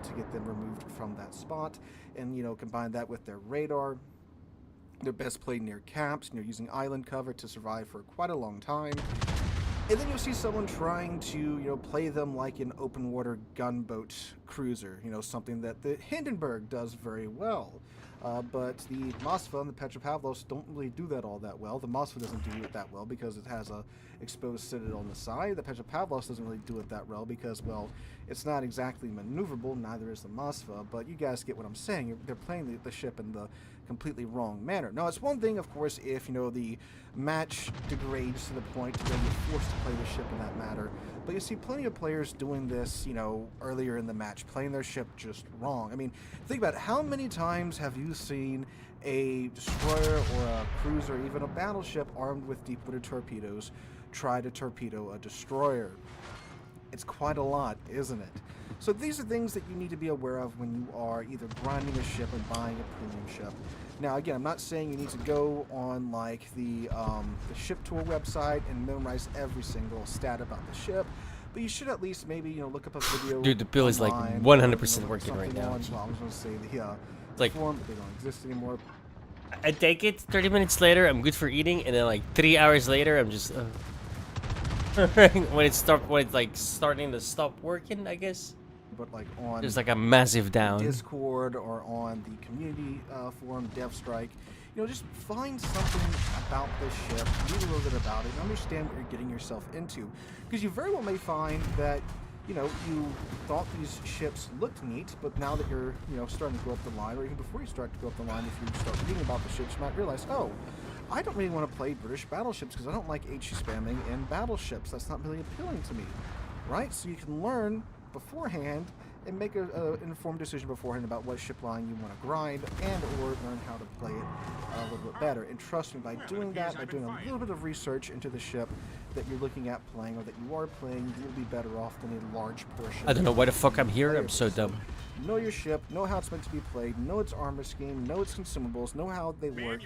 to get them removed from that spot. And combine that with their radar. They're best played near caps, using island cover to survive for quite a long time. And then you'll see someone trying to, play them like an open water gunboat cruiser, something that the Hindenburg does very well. But the Moskva and the Petropavlovsk don't really do that all that well. The Moskva doesn't do it that well because it has a exposed citadel on the side. The Petropavlovsk doesn't really do it that well because, well, it's not exactly maneuverable, neither is the Moskva, but you guys get what I'm saying. They're playing the ship in the completely wrong manner. Now, it's one thing, of course, if, the match degrades to the point where you're forced to play the ship in that manner, but you see plenty of players doing this, earlier in the match, playing their ship just wrong. I mean, think about it. How many times have you seen a destroyer or a cruiser, or even a battleship armed with deep-water torpedoes try to torpedo a destroyer? It's quite a lot, isn't it? So these are things that you need to be aware of when you are either grinding a ship or buying a premium ship. Now, again, I'm not saying you need to go on like the ship tour website and memorize every single stat about the ship, but you should at least maybe look up a video. Dude, the bill is like online 100% or working right now. Well, I was going to say the like forum, but they don't exist anymore. I take it 30 minutes later, I'm good for eating, and then like 3 hours later, I'm just when it's like starting to stop working, I guess. But like on there's like a massive down. Discord or on the community forum, DevStrike, just find something about this ship, read a little bit about it, and understand what you're getting yourself into. Because you very well may find that, you thought these ships looked neat, but now that you're, starting to go up the line, or even before you start to go up the line, if you start reading about the ships, you might realize, oh, I don't really want to play British battleships because I don't like HE spamming in battleships. That's not really appealing to me, right? So you can learn beforehand and make an informed decision beforehand about what ship line you want to grind and or learn how to play it a little bit better. And trust me, by doing that, by doing a little bit of research into the ship that you're looking at playing or that you are playing, you'll be better off than a large portion. I don't know why the fuck I'm here. I'm so dumb. Know your ship, know how it's meant to be played, know its armor scheme, know its consumables, know how they work,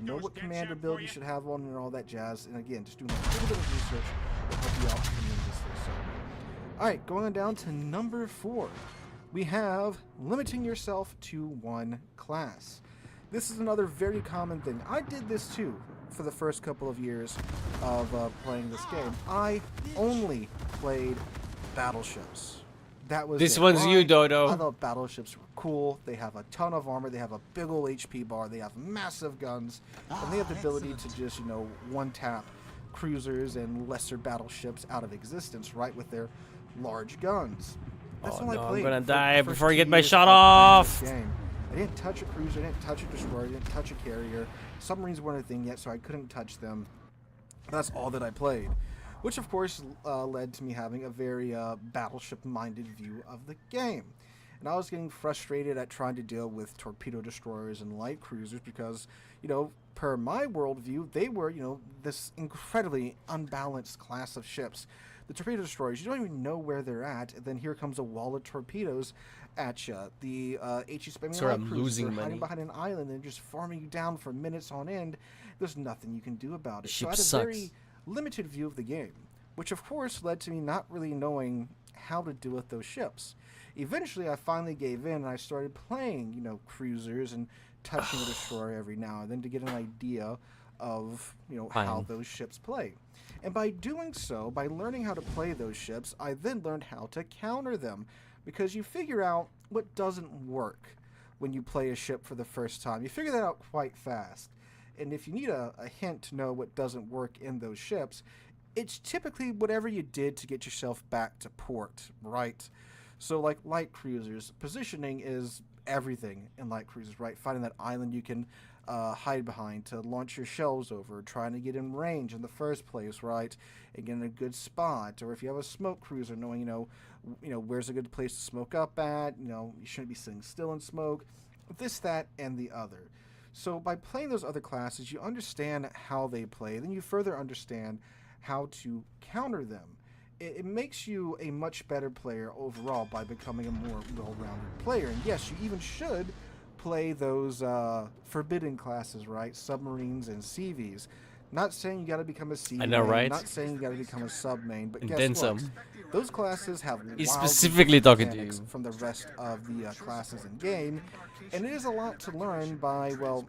know what commander build you should have on and all that jazz. And again, just doing a little bit of research will help you out tremendously. So, alright, going on down to number 4. We have limiting yourself to one class. This is another very common thing. I did this too for the first couple of years of playing this game. I only played battleships. That was this it. one's you, Dodo. I thought battleships were cool. They have a ton of armor. They have a big ol' HP bar. They have massive guns. And they have the ability to just, one-tap cruisers and lesser battleships out of existence, right, with their large guns. That's all I played. I'm gonna for die the first before I 2 get my years shot of playing off. this game. I didn't touch a cruiser. I didn't touch a destroyer. I didn't touch a carrier. Submarines weren't a thing yet, so I couldn't touch them. That's all that I played. Which, of course, led to me having a very battleship-minded view of the game. And I was getting frustrated at trying to deal with torpedo destroyers and light cruisers because, per my worldview, they were, this incredibly unbalanced class of ships. The torpedo destroyers, you don't even know where they're at, and then here comes a wall of torpedoes at you. The HE spamming light cruisers are hiding behind an island and just farming you down for minutes on end. There's nothing you can do about it. So I had a very limited view of the game, which of course led to me not really knowing how to deal with those ships. Eventually, I finally gave in and I started playing, cruisers and touching a destroyer every now and then to get an idea of, how those ships play. And by doing so, by learning how to play those ships, I then learned how to counter them, because you figure out what doesn't work when you play a ship for the first time. You figure that out quite fast. And if you need a hint to know what doesn't work in those ships, it's typically whatever you did to get yourself back to port, right? So like light cruisers, positioning is everything in light cruisers, right? Finding that island you can hide behind to launch your shells over, trying to get in range in the first place, right? And get in a good spot. Or if you have a smoke cruiser, knowing, you know, where's a good place to smoke up at, you know, you shouldn't be sitting still in smoke, this, that, and the other. So by playing those other classes, you understand how they play, then you further understand how to counter them. It makes you a much better player overall by becoming a more well-rounded player. And yes, you even should play those forbidden classes, right? Submarines and CVs. Not saying you got to become a CV. I know, right? Not saying you got to become a sub main, but And guess then what? some. Those classes have He's wildly specifically talking to mechanics you. from the rest of the classes in game, and it is a lot to learn by, well,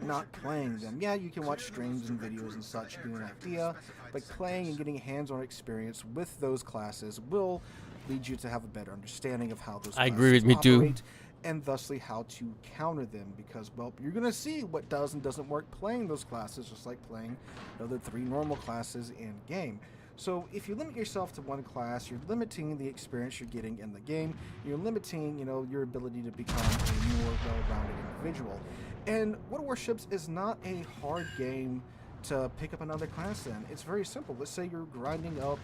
not playing them. Yeah, you can watch streams and videos and such to get an idea, but playing and getting hands-on experience with those classes will lead you to have a better understanding of how those I agree with me too. operate, and thusly how to counter them, because, well, you're going to see what does and doesn't work playing those classes, just like playing the other 3 normal classes in game. So if you limit yourself to one class, you're limiting the experience you're getting in the game. You're limiting, you know, your ability to become a more well-rounded individual. And World of Warships is not a hard game to pick up another class in. It's very simple. Let's say you're grinding up,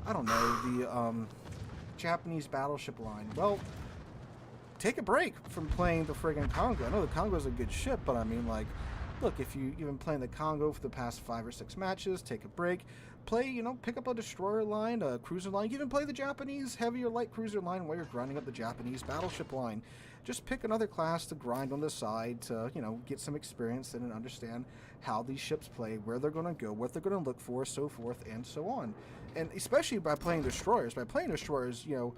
I don't know, the Japanese battleship line. Well, take a break from playing the friggin' Congo. I know the Congo's a good ship, but I mean, like, look, if you've been playing the Congo for the past 5 or 6 matches, take a break. Play, you know, pick up a destroyer line, a cruiser line. You can even play the Japanese heavy or light cruiser line while you're grinding up the Japanese battleship line. Just pick another class to grind on the side to, you know, get some experience in and understand how these ships play, where they're going to go, what they're going to look for, so forth and so on. And especially by playing destroyers. By playing destroyers, you know,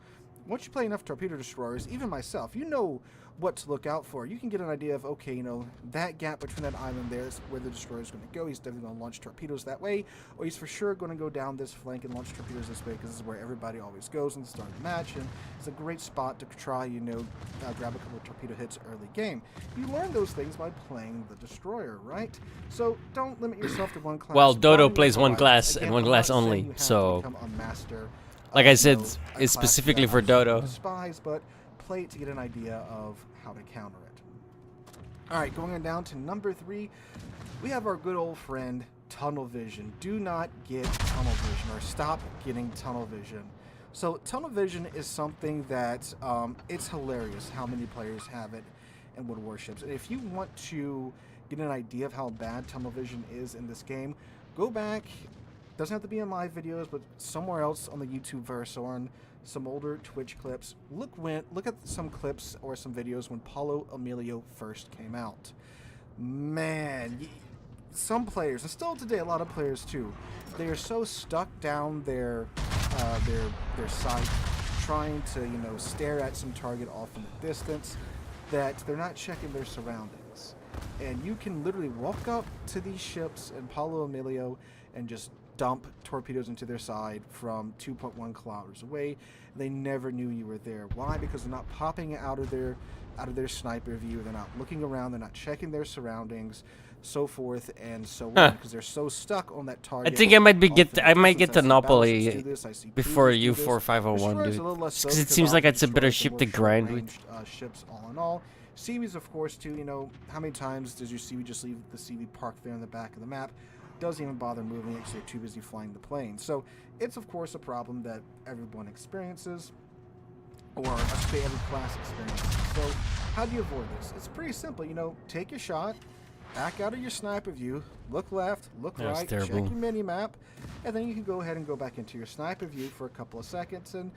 once you play enough torpedo destroyers, even myself, you know what to look out for. You can get an idea of, okay, you know, that gap between that island there is where the destroyer is going to go. He's definitely going to launch torpedoes that way, or he's for sure going to go down this flank and launch torpedoes this way, because this is where everybody always goes in the start of the match, and it's a great spot to try, you know, grab a couple of torpedo hits early game. You learn those things by playing the destroyer, right? So don't limit yourself to one class. Well, Dodo Broaden your plays one horizons. class and Again, one I'm class not saying only, you have to so become a master. like I said, You know, a it's class specifically that for I Dodo. despise, but play it to get an idea of how to counter it. All right, going on down to number 3, we have our good old friend Tunnel Vision. Do not get Tunnel Vision, or stop getting Tunnel Vision. So Tunnel Vision is something that it's hilarious how many players have it in World of Warships. And if you want to get an idea of how bad Tunnel Vision is in this game, go back. Doesn't have to be in my videos, but somewhere else on the YouTube verse or on some older Twitch clips. Look at some clips or some videos when Paulo Emilio first came out. Man, some players, and still today a lot of players too, they are so stuck down their sight, trying to, you know, stare at some target off in the distance, that they're not checking their surroundings. And you can literally walk up to these ships in Paulo Emilio and just dump torpedoes into their side from 2.1 kilometers away. They never knew you were there. Why? Because they're not popping out of their sniper view. They're not looking around. They're not checking their surroundings, so forth and so on. Because they're so stuck on that target. I think I might be off in I the might distance. get I see Monopoly battleships do this, I see before cruisers do this. U4501, Destroyers dude. a little less so Because it because seems like often it's a better destroyers are ship more to grind with. short-ranged, ships all in all. CVs, of course, too. You know, how many times does your CV just leave the CV parked there in the back of the map? Doesn't even bother moving it because they're too busy flying the plane. So it's, of course, a problem that everyone experiences, or I should say every class experiences. So how do you avoid this? It's pretty simple. You know, take your shot, back out of your sniper view, look left, look That was right, terrible. check your mini-map, and then you can go ahead and go back into your sniper view for a couple of seconds and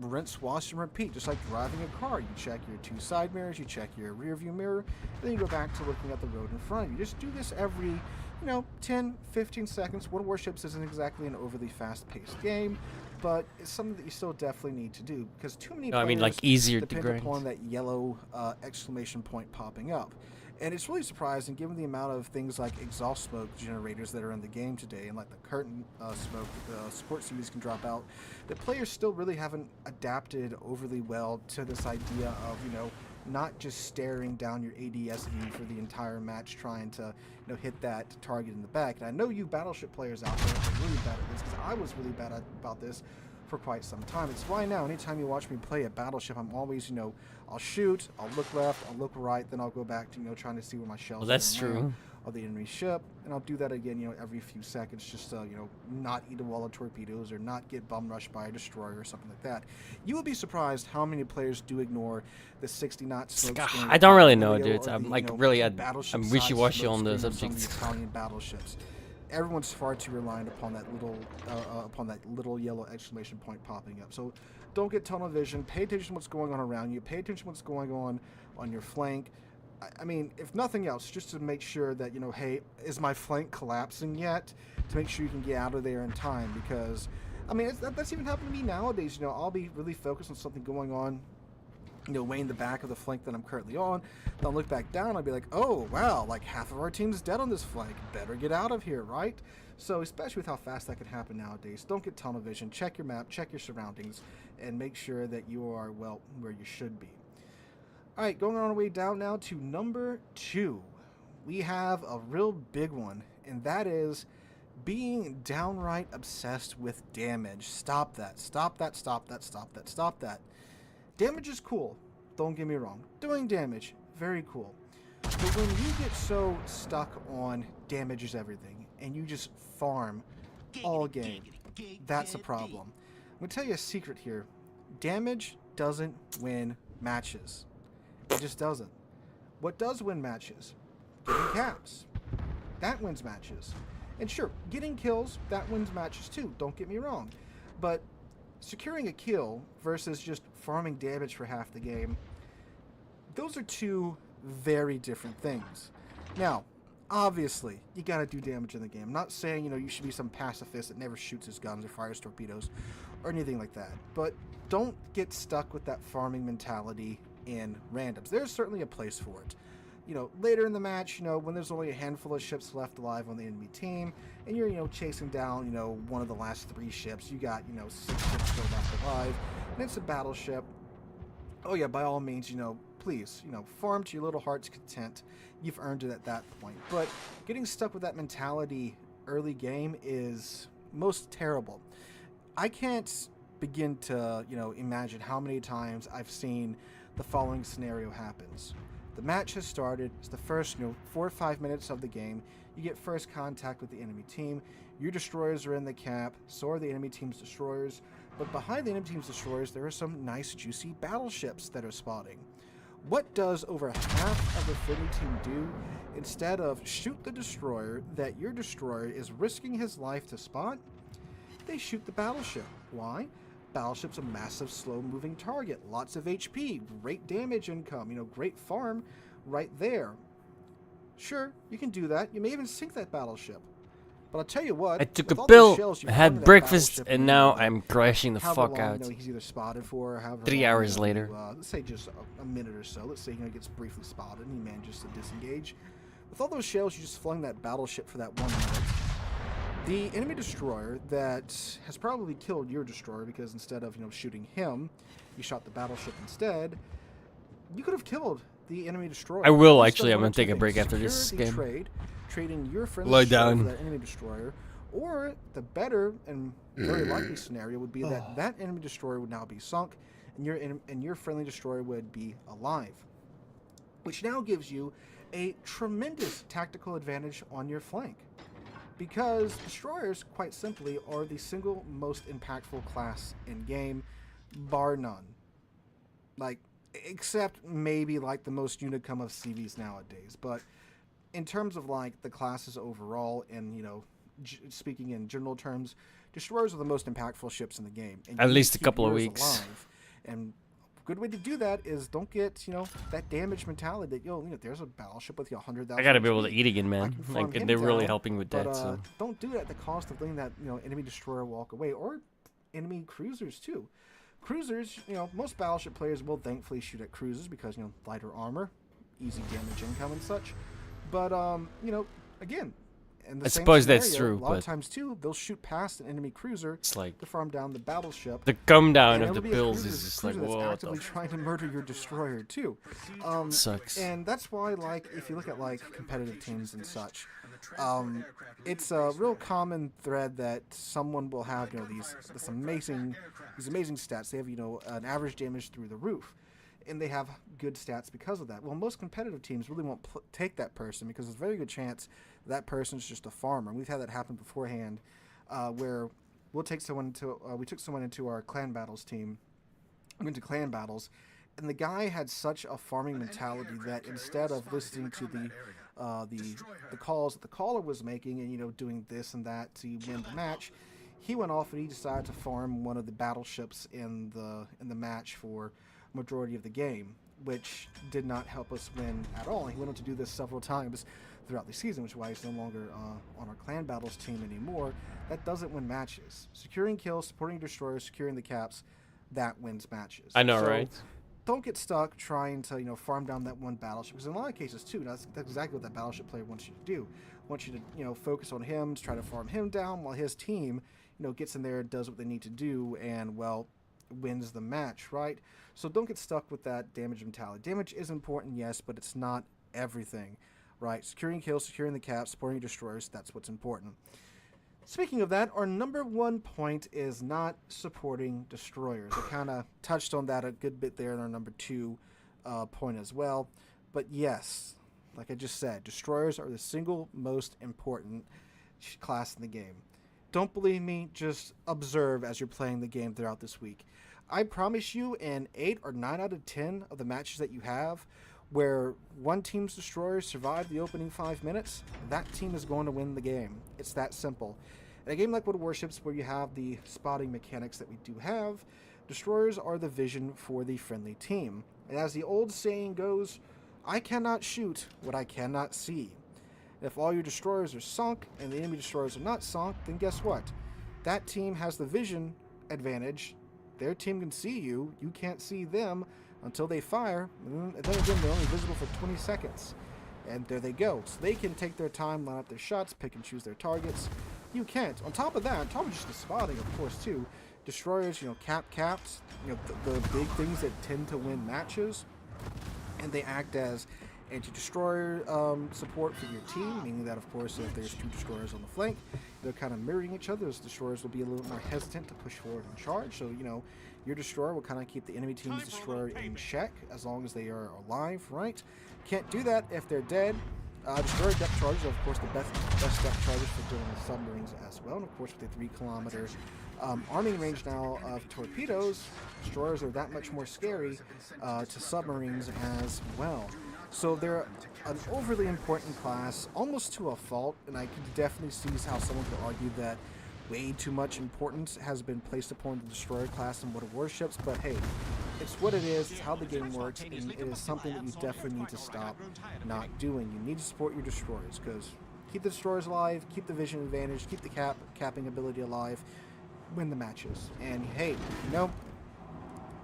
rinse, wash, and repeat, just like driving a car. You check your 2 side mirrors, you check your rear view mirror, then you go back to looking at the road in front of you. Just do this every, you know, 10, 15 seconds. World of Warships isn't exactly an overly fast-paced game, but it's something that you still definitely need to do, because too many No, I mean, players like, easier to depend grind. upon that yellow exclamation point popping up. And it's really surprising, given the amount of things like exhaust smoke generators that are in the game today, and like the curtain smoke that the support CVs can drop out, that players still really haven't adapted overly well to this idea of, you know, not just staring down your ADS view for the entire match trying to, you know, hit that target in the back. And I know you Battleship players out there are really bad at this, because I was really bad about this for quite some time. It's why now, anytime you watch me play a battleship, I'm always, you know, I'll shoot, I'll look left, I'll look right, then I'll go back to, you know, trying to see where my shells Well, that's are true. of the enemy ship, and I'll do that again, you know, every few seconds, just to, you know, not eat a wall of torpedoes or not get bum rushed by a destroyer or something like that. You will be surprised how many players do ignore the 60 knot smoke screen I don't really know, video dudes. or I'm the, like you know, really, battleship I'm size wishy-washy smoke on the screen of some of subject. the Italian battleships. Everyone's far too reliant upon that little yellow exclamation point popping up. So don't get tunnel vision. Pay attention to what's going on around you. Pay attention to what's going on your flank. I mean, if nothing else, just to make sure that, you know, hey, is my flank collapsing yet? To make sure you can get out of there in time, because, I mean, that's even happening to me nowadays. You know, I'll be really focused on something going on, you know, way in the back of the flank that I'm currently on. Then I'll look back down, I'll be like, oh, wow, like half of our team's dead on this flank. Better get out of here, right? So, especially with how fast that can happen nowadays, don't get tunnel vision. Check your map, check your surroundings, and make sure that you are, well, where you should be. Alright, going on our way down now to number 2. We have a real big one, and that is being downright obsessed with damage. Stop that. Stop that, stop that, stop that, stop that. Damage is cool, don't get me wrong. Doing damage, very cool. But when you get so stuck on damage is everything, and you just farm all game, that's a problem. I'm going to tell you a secret here. Damage doesn't win matches. It just doesn't. What does win matches? Getting caps. That wins matches. And sure, getting kills, that wins matches too, don't get me wrong. But securing a kill versus just farming damage for half the game, those are two very different things. Now, obviously, you gotta do damage in the game. I'm not saying, you know, you should be some pacifist that never shoots his guns or fires torpedoes or anything like that. But don't get stuck with that farming mentality in randoms. There's certainly a place for it. You know, later in the match, you know, when there's only a handful of ships left alive on the enemy team, and you're, you know, chasing down, you know, one of the last 3 ships, you got, you know, 6 ships still left alive, and it's a battleship. Oh yeah, by all means, you know, please, you know, farm to your little heart's content. You've earned it at that point. But getting stuck with that mentality early game is most terrible. I can't begin to, you know, imagine how many times I've seen the following scenario happens. The match has started. It's the first, you know, 4 or 5 minutes of the game. You get first contact with the enemy team. Your destroyers are in the cap. So are the enemy team's destroyers. But behind the enemy team's destroyers, there are some nice, juicy battleships that are spotting. What does over half of the friendly team do? Instead of shoot the destroyer that your destroyer is risking his life to spot, they shoot the battleship. Why? Battleship's a massive, slow-moving target. Lots of HP, great damage income, you know, great farm right there. Sure, you can do that. You may even sink that battleship. But I'll tell you what, I took with a all those pill, shells you I found in had that breakfast, battleship and you now know, I'm crashing the however fuck long, out. you know, he's either spotted for, however 3 long, hours you know, later. let's say just a minute or so. Let's say, you know, he gets briefly spotted and he manages to disengage. With all those shells, you just flung that battleship for that 1 minute. The enemy destroyer that has probably killed your destroyer, because instead of, you know, shooting him, you shot the battleship instead. You could have killed the enemy destroyer. I will, You've actually. done I'm one gonna of two take a break things. after this Secure the game. trade, trading your friendly Lie destroyer down. for that enemy destroyer, or the better and very likely scenario would be that that enemy destroyer would now be sunk, and your friendly destroyer would be alive, which now gives you a tremendous tactical advantage on your flank. Because destroyers, quite simply, are the single most impactful class in game, bar none. Like, except maybe like the most unicum of CVs nowadays. But in terms of like the classes overall, and you know, speaking in general terms, destroyers are the most impactful ships in the game. And At you least need a to keep couple of yours weeks. alive. And good way to do that is don't get, you know, that damage mentality that, you know, there's a battleship with 100,000 I gotta be able to HP. eat again, I man. can farm Like, him they're really down, helping with but, that. So don't do it at the cost of letting that, you know, enemy destroyer walk away, or enemy cruisers too. Cruisers, you know, most battleship players will thankfully shoot at cruisers because, you know, lighter armor, easy damage income and such. But you know, again, in the I same suppose that's scenario, true, A lot but of times too, they'll shoot past an enemy cruiser it's like to farm down the battleship. the come down And of the it'll be a bills cruiser- is just like, cruiser that's what the actively trying to murder your destroyer too. sucks. And that's why, like, if you look at like competitive teams and such, it's a real common thread that someone will have, you know, these amazing stats. They have, you know, an average damage through the roof, and they have good stats because of that. Well, most competitive teams really won't take that person because there's a very good chance that person's just a farmer. We've had that happen beforehand, where we'll take someone into we took someone into our clan battles team. We went to clan battles, and the guy had such a farming mentality that instead of listening to the calls that the caller was making and, you know, doing this and that to win the match, he went off and he decided to farm one of the battleships in the match for majority of the game, which did not help us win at all. And he went on to do this several times throughout the season, which is why he's no longer on our clan battles team anymore. That doesn't win matches. Securing kills, supporting destroyers, securing the caps, that wins matches. I know, So, right? don't get stuck trying to, you know, farm down that one battleship, because in a lot of cases too, that's exactly what that battleship player wants you to do. Wants you to, you know, focus on him, to try to farm him down while his team, you know, gets in there, does what they need to do, and, well, wins the match, right? So don't get stuck with that damage mentality. Damage is important, yes, but it's not everything, right? Securing kills, securing the caps, supporting destroyers, that's what's important. Speaking of that, our number one point is not supporting destroyers. I kind of touched on that a good bit there in our number two point as well. But yes, like I just said, destroyers are the single most important class in the game. Don't believe me, just observe as you're playing the game throughout this week. I promise you, in 8 or 9 out of 10 of the matches that you have, where one team's destroyers survive the opening 5 minutes, that team is going to win the game. It's that simple. In a game like World of Warships, where you have the spotting mechanics that we do have, destroyers are the vision for the friendly team. And as the old saying goes, I cannot shoot what I cannot see. If all your destroyers are sunk and the enemy destroyers are not sunk, then guess what? That team has the vision advantage. Their team can see you. You can't see them until they fire. And then again, they're only visible for 20 seconds. And there they go. So they can take their time, line up their shots, pick and choose their targets. You can't. On top of that, on top of just the spotting, of course, too, destroyers, you know, caps, you know, the big things that tend to win matches, and they act as anti-destroyer support for your team, meaning that, of course, if there's 2 destroyers on the flank, they're kind of mirroring each other. Those destroyers will be a little more hesitant to push forward and charge. So, you know, your destroyer will kind of keep the enemy team's destroyer in check as long as they are alive, right? Can't do that if they're dead. Destroyer depth charges are, of course, the best depth charges for dealing with submarines as well. And, of course, with the 3-kilometer arming range now of torpedoes, destroyers are that much more scary to submarines as well. So they're an overly important class, almost to a fault, and I can definitely see how someone could argue that way too much importance has been placed upon the destroyer class in World of Warships, but hey, it's what it is, it's how the game works, and it is something that you definitely need to stop not doing. You need to support your destroyers, because keep the destroyers alive, keep the vision advantage, keep the capping ability alive, win the matches. And hey, you know,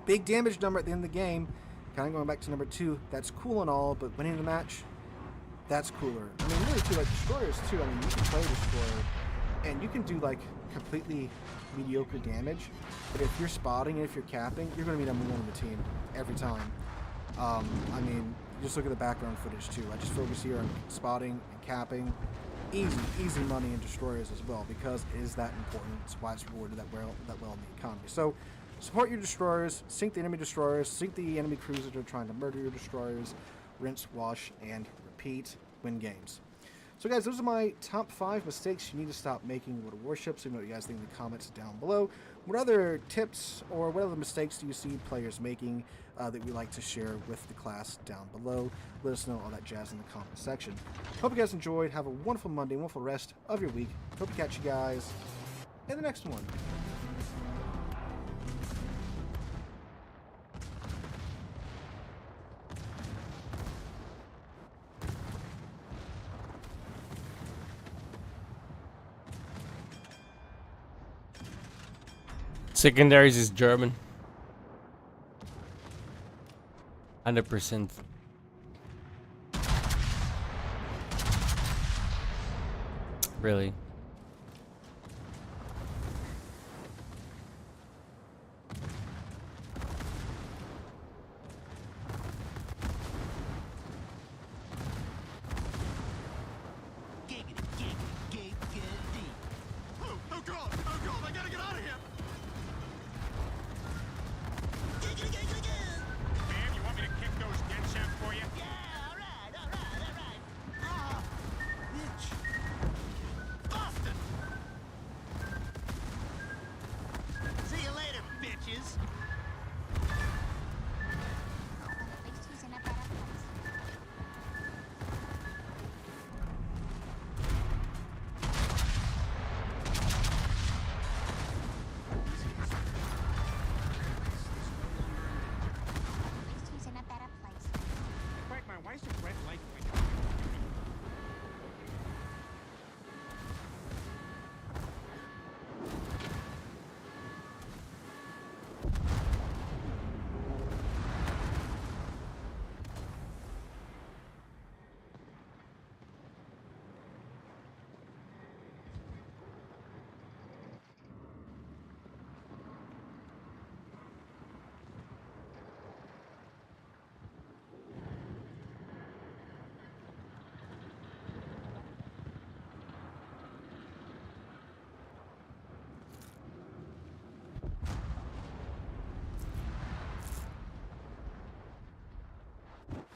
big damage number at the end of the game, kind of going back to number 2, that's cool and all, but winning the match, that's cooler. I mean, really too, like destroyers too, I mean, you can play destroyer, and you can do like completely mediocre damage, but if you're spotting and if you're capping, you're going to be number 1 on the team every time. I mean, just look at the background footage too. I just focus here on spotting and capping. Easy money in destroyers as well, because it is that important. It's why it's rewarded that well in the economy. So support your destroyers, sink the enemy destroyers, sink the enemy cruisers that are trying to murder your destroyers, rinse, wash, and repeat, win games. So guys, those are my top 5 mistakes you need to stop making in World of Warships. Let me know what you guys think in the comments down below. What other tips or what other mistakes do you see players making that you'd like to share with the class down below? Let us know all that jazz in the comment section. Hope you guys enjoyed. Have a wonderful Monday, wonderful rest of your week. Hope to catch you guys in the next one. Secondaries is German. 100%. Really. Oh God! Oh God! I gotta get out of here! Man, you want me to kick those dead shaft for you? Yeah, alright. Ah, bitch. Boston! See you later, bitches. At least he's in a better place. At least he's in a better place. Quagmire, why is the red light going?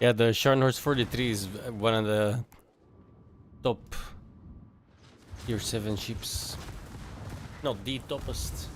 Yeah, the Scharnhorst 43 is one of the top tier 7 ships. Not the toppest.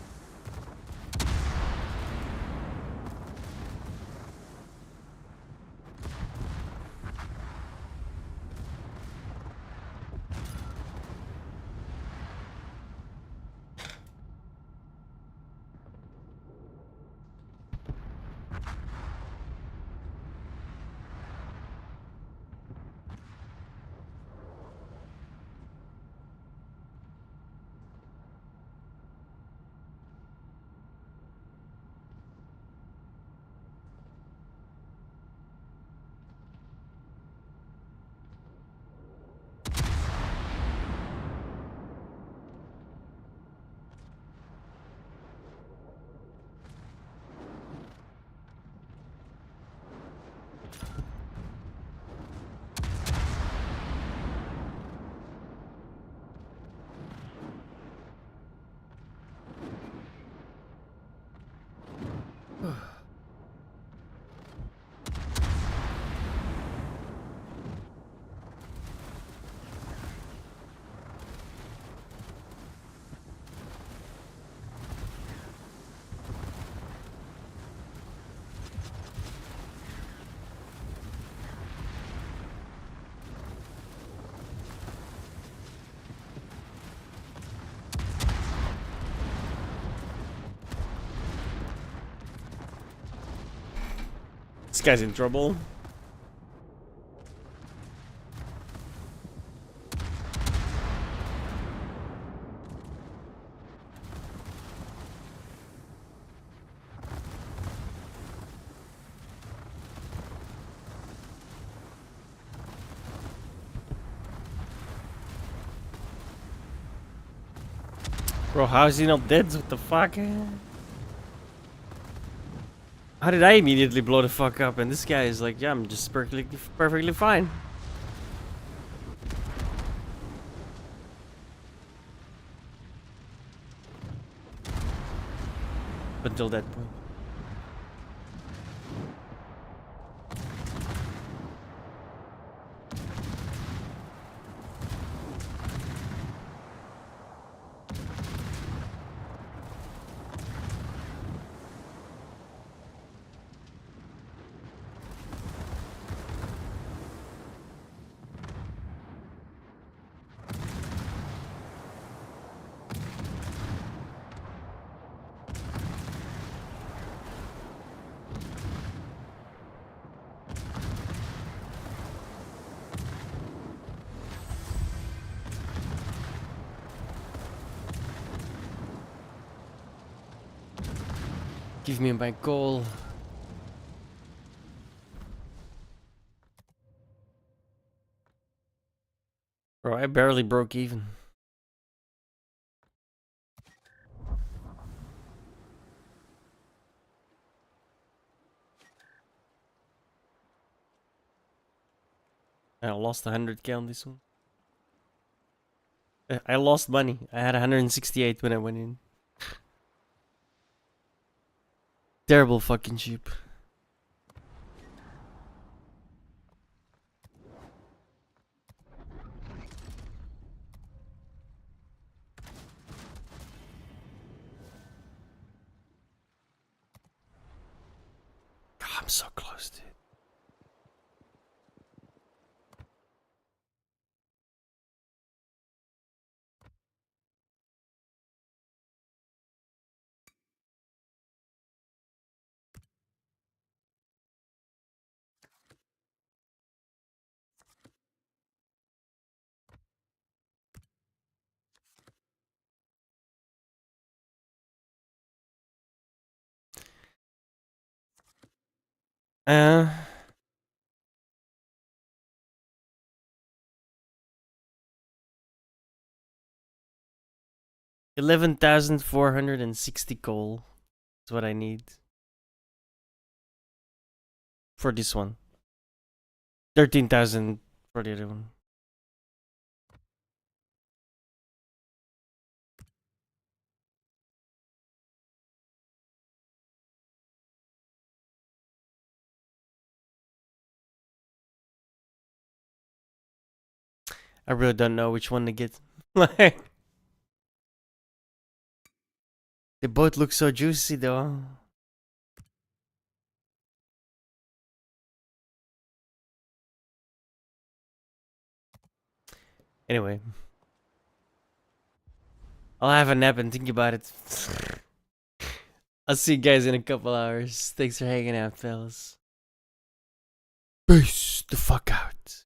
This guy's in trouble. Bro, how is he not dead? What the fuck? How did I immediately blow the fuck up and this guy is like, yeah, I'm just perfectly fine. Until that point. Give me my goal. Bro, I barely broke even. I lost 100k on this one. I lost money. I had 168 when I went in. Terrible fucking ship. God, I'm so close, dude. Uh 11,460 coal is what I need for this one. 13,000 for the other one. I really don't know which one to get. Like, they both look so juicy though. Anyway, I'll have a nap and think about it. I'll see you guys in a couple hours. Thanks for hanging out, fellas. Peace the fuck out.